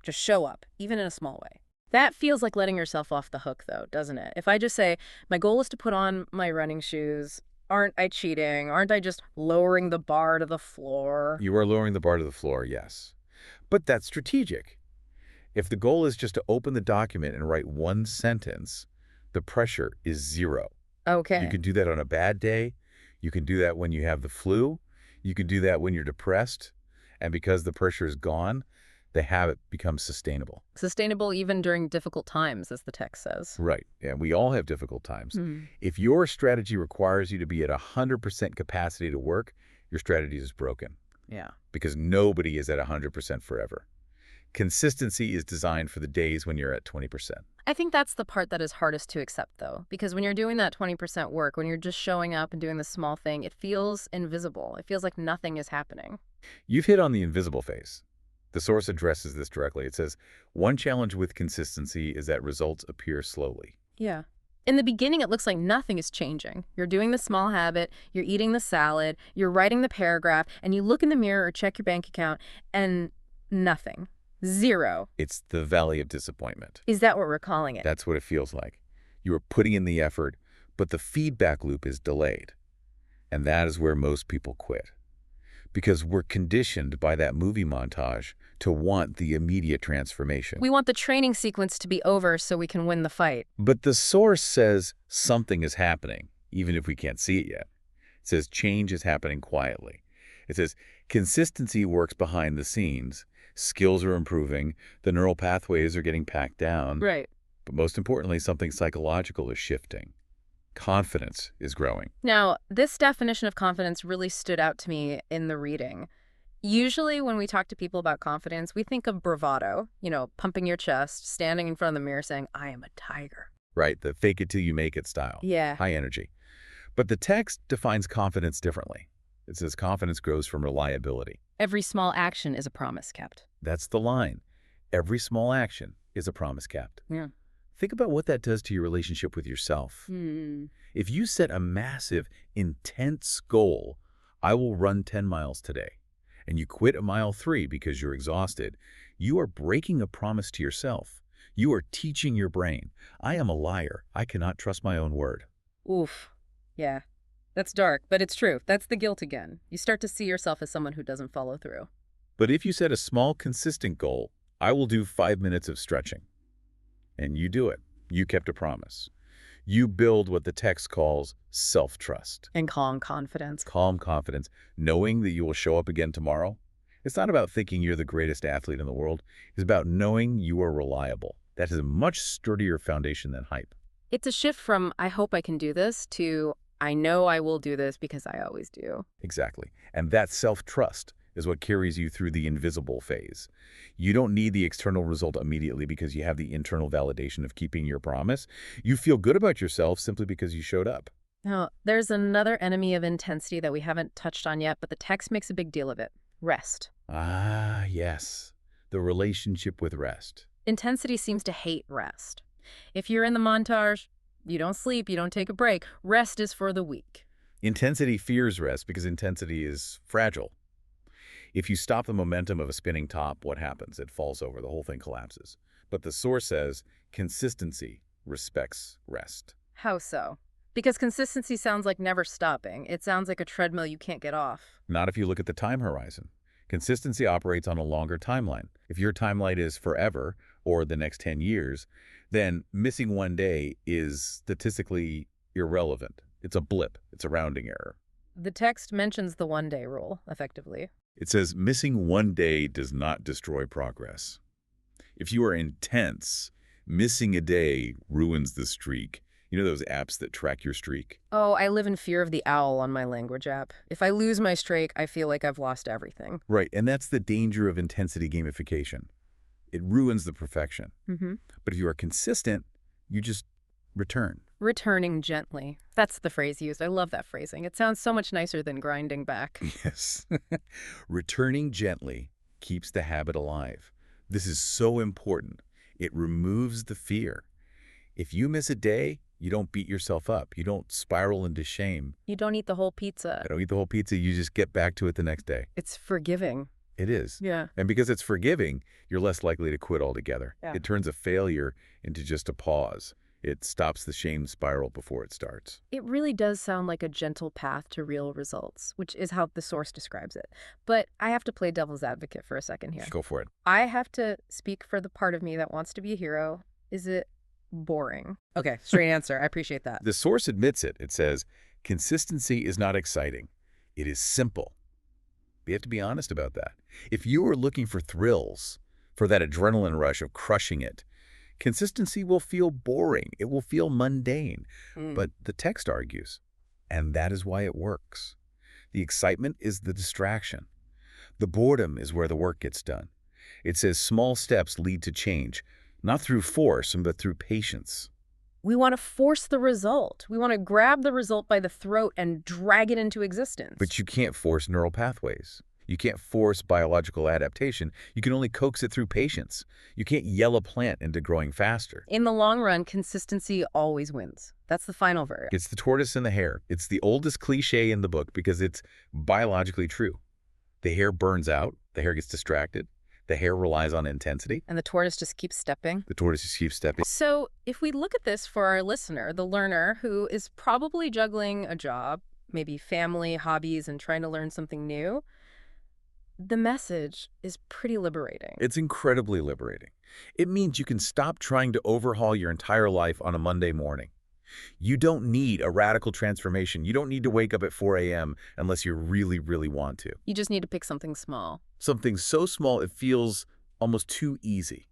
Just show up, even in a small way. That feels like letting yourself off the hook, though, doesn't it? If I just say, my goal is to put on my running shoes, aren't I cheating? Aren't I just lowering the bar to the floor? You are lowering the bar to the floor, yes. But that's strategic. If the goal is just to open the document and write one sentence, the pressure is zero. Okay. You can do that on a bad day. You can do that when you have the flu. You can do that when you're depressed. And because the pressure is gone, the habit becomes sustainable. Sustainable even during difficult times, as the text says. Right. And we all have difficult times. Hmm. If your strategy requires you to be at 100% capacity to work, your strategy is broken Yeah. because nobody is at 100% forever. Consistency is designed for the days when you're at 20%. I think that's the part that is hardest to accept, though, because when you're doing that 20% work, when you're just showing up and doing the small thing, it feels invisible. It feels like nothing is happening. You've hit on the invisible phase. The source addresses this directly. It says, one challenge with consistency is that results appear slowly. Yeah. In the beginning, it looks like nothing is changing. You're doing the small habit, you're eating the salad, you're writing the paragraph, and you look in the mirror or check your bank account, and nothing. Zero. It's the valley of disappointment. Is that what we're calling it? That's what it feels like. You are putting in the effort, but the feedback loop is delayed. And that is where most people quit. Because we're conditioned by that movie montage to want the immediate transformation. We want the training sequence to be over so we can win the fight. But the source says something is happening, even if we can't see it yet. It says change is happening quietly. It says consistency works behind the scenes. Skills are improving. The neural pathways are getting packed down. Right. But most importantly, something psychological is shifting. Confidence is growing. Now, this definition of confidence really stood out to me in the reading. Usually when we talk to people about confidence, we think of bravado, pumping your chest, standing in front of the mirror saying, I am a tiger. Right, the fake it till you make it style. Yeah. High energy. But the text defines confidence differently. It says confidence grows from reliability. Every small action is a promise kept. That's the line. Every small action is a promise kept. Yeah. Think about what that does to your relationship with yourself. If you set a massive, intense goal, I will run 10 miles today, and you quit at mile 3 because you're exhausted, you are breaking a promise to yourself. You are teaching your brain, I am a liar. I cannot trust my own word. Oof. Yeah. That's dark, but it's true. That's the guilt again. You start to see yourself as someone who doesn't follow through. But if you set a small, consistent goal, I will do 5 minutes of stretching. And you do it. You kept a promise. You build what the text calls self-trust. And calm confidence. Calm confidence, knowing that you will show up again tomorrow. It's not about thinking you're the greatest athlete in the world. It's about knowing you are reliable. That is a much sturdier foundation than hype. It's a shift from, I hope I can do this, to, I know I will do this because I always do. Exactly. And that self-trust is what carries you through the invisible phase. You don't need the external result immediately because you have the internal validation of keeping your promise. You feel good about yourself simply because you showed up. Now, there's another enemy of intensity that we haven't touched on yet, but the text makes a big deal of it. Rest. Ah, yes. The relationship with rest. Intensity seems to hate rest. If you're in the montage, you don't sleep, you don't take a break. Rest is for the weak. Intensity fears rest because intensity is fragile. If you stop the momentum of a spinning top, what happens? It falls over. The whole thing collapses. But the source says consistency respects rest. How so? Because consistency sounds like never stopping. It sounds like a treadmill you can't get off. Not if you look at the time horizon. Consistency operates on a longer timeline. If your timeline is forever or the next 10 years, then missing one day is statistically irrelevant. It's a blip. It's a rounding error. The text mentions the one-day rule, effectively. It says missing one day does not destroy progress. If you are intense, missing a day ruins the streak. You know those apps that track your streak? Oh, I live in fear of the owl on my language app. If I lose my streak, I feel like I've lost everything. Right, and that's the danger of intensity gamification. It ruins the perfection. Mm-hmm. But if you are consistent, you just return. Returning gently. That's the phrase used. I love that phrasing. It sounds so much nicer than grinding back. Yes. Returning gently keeps the habit alive. This is so important. It removes the fear. If you miss a day, you don't beat yourself up. You don't spiral into shame. You don't eat the whole pizza. You don't eat the whole pizza. You just get back to it the next day. It's forgiving. It is. Yeah. And because it's forgiving, you're less likely to quit altogether. Yeah. It turns a failure into just a pause. It stops the shame spiral before it starts. It really does sound like a gentle path to real results, which is how the source describes it. But I have to play devil's advocate for a second here. Go for it. I have to speak for the part of me that wants to be a hero. Is it boring? Okay, straight answer. I appreciate that. The source admits it. It says, consistency is not exciting. It is simple. We have to be honest about that. If you are looking for thrills, for that adrenaline rush of crushing it, consistency will feel boring. It will feel mundane. But the text argues, and that is why it works. The excitement is the distraction. The boredom is where the work gets done. It says small steps lead to change, not through force, but through patience. We want to force the result. We want to grab the result by the throat and drag it into existence. But you can't force neural pathways. You can't force biological adaptation. You can only coax it through patience. You can't yell a plant into growing faster. In the long run, consistency always wins. That's the final verdict. It's the tortoise and the hare. It's the oldest cliche in the book because it's biologically true. The hare burns out. The hare gets distracted. The hare relies on intensity. And the tortoise just keeps stepping. The tortoise just keeps stepping. So if we look at this for our listener, the learner who is probably juggling a job, maybe family, hobbies, and trying to learn something new, the message is pretty liberating. It's incredibly liberating. It means you can stop trying to overhaul your entire life on a Monday morning. You don't need a radical transformation. You don't need to wake up at 4 a.m. unless you really, really want to. You just need to pick something small. Something so small it feels almost too easy,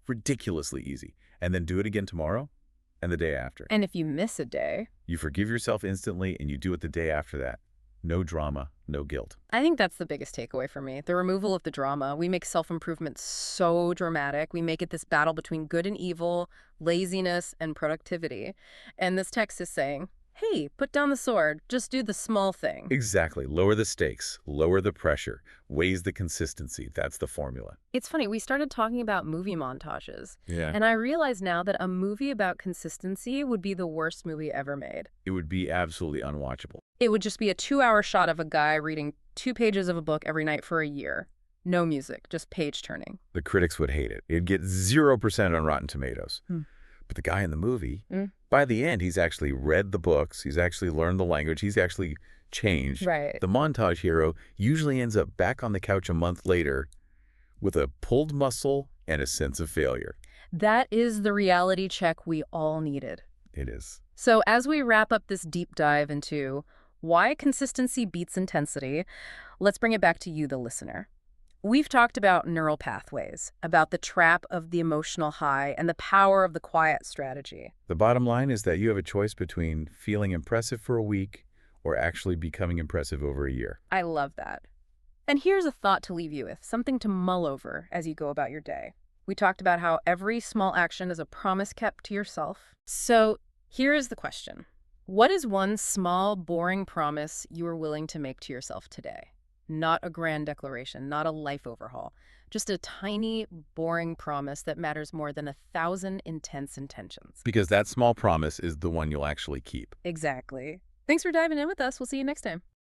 ridiculously easy, and then do it again tomorrow and the day after. And if you miss a day, you forgive yourself instantly and you do it the day after that. No drama, no guilt. I think that's the biggest takeaway for me, the removal of the drama. We make self-improvement so dramatic. We make it this battle between good and evil, laziness and productivity. And this text is saying, hey, put down the sword. Just do the small thing. Exactly. Lower the stakes, lower the pressure, raise the consistency. That's the formula. It's funny. We started talking about movie montages. Yeah. And I realize now that a movie about consistency would be the worst movie ever made. It would be absolutely unwatchable. It would just be a 2-hour shot of a guy reading 2 pages of a book every night for a year. No music, just page turning. The critics would hate it. It'd get 0% on Rotten Tomatoes. But the guy in the movie, by the end, he's actually read the books. He's actually learned the language. He's actually changed. Right. The montage hero usually ends up back on the couch a month later with a pulled muscle and a sense of failure. That is the reality check we all needed. It is. So as we wrap up this deep dive into why consistency beats intensity, let's bring it back to you, the listener. We've talked about neural pathways, about the trap of the emotional high and the power of the quiet strategy. The bottom line is that you have a choice between feeling impressive for a week or actually becoming impressive over a year. I love that. And here's a thought to leave you with, something to mull over as you go about your day. We talked about how every small action is a promise kept to yourself. So here is the question. What is one small, boring promise you are willing to make to yourself today? Not a grand declaration, not a life overhaul. Just a tiny, boring promise that matters more than 1,000 intense intentions. Because that small promise is the one you'll actually keep. Exactly. Thanks for diving in with us. We'll see you next time.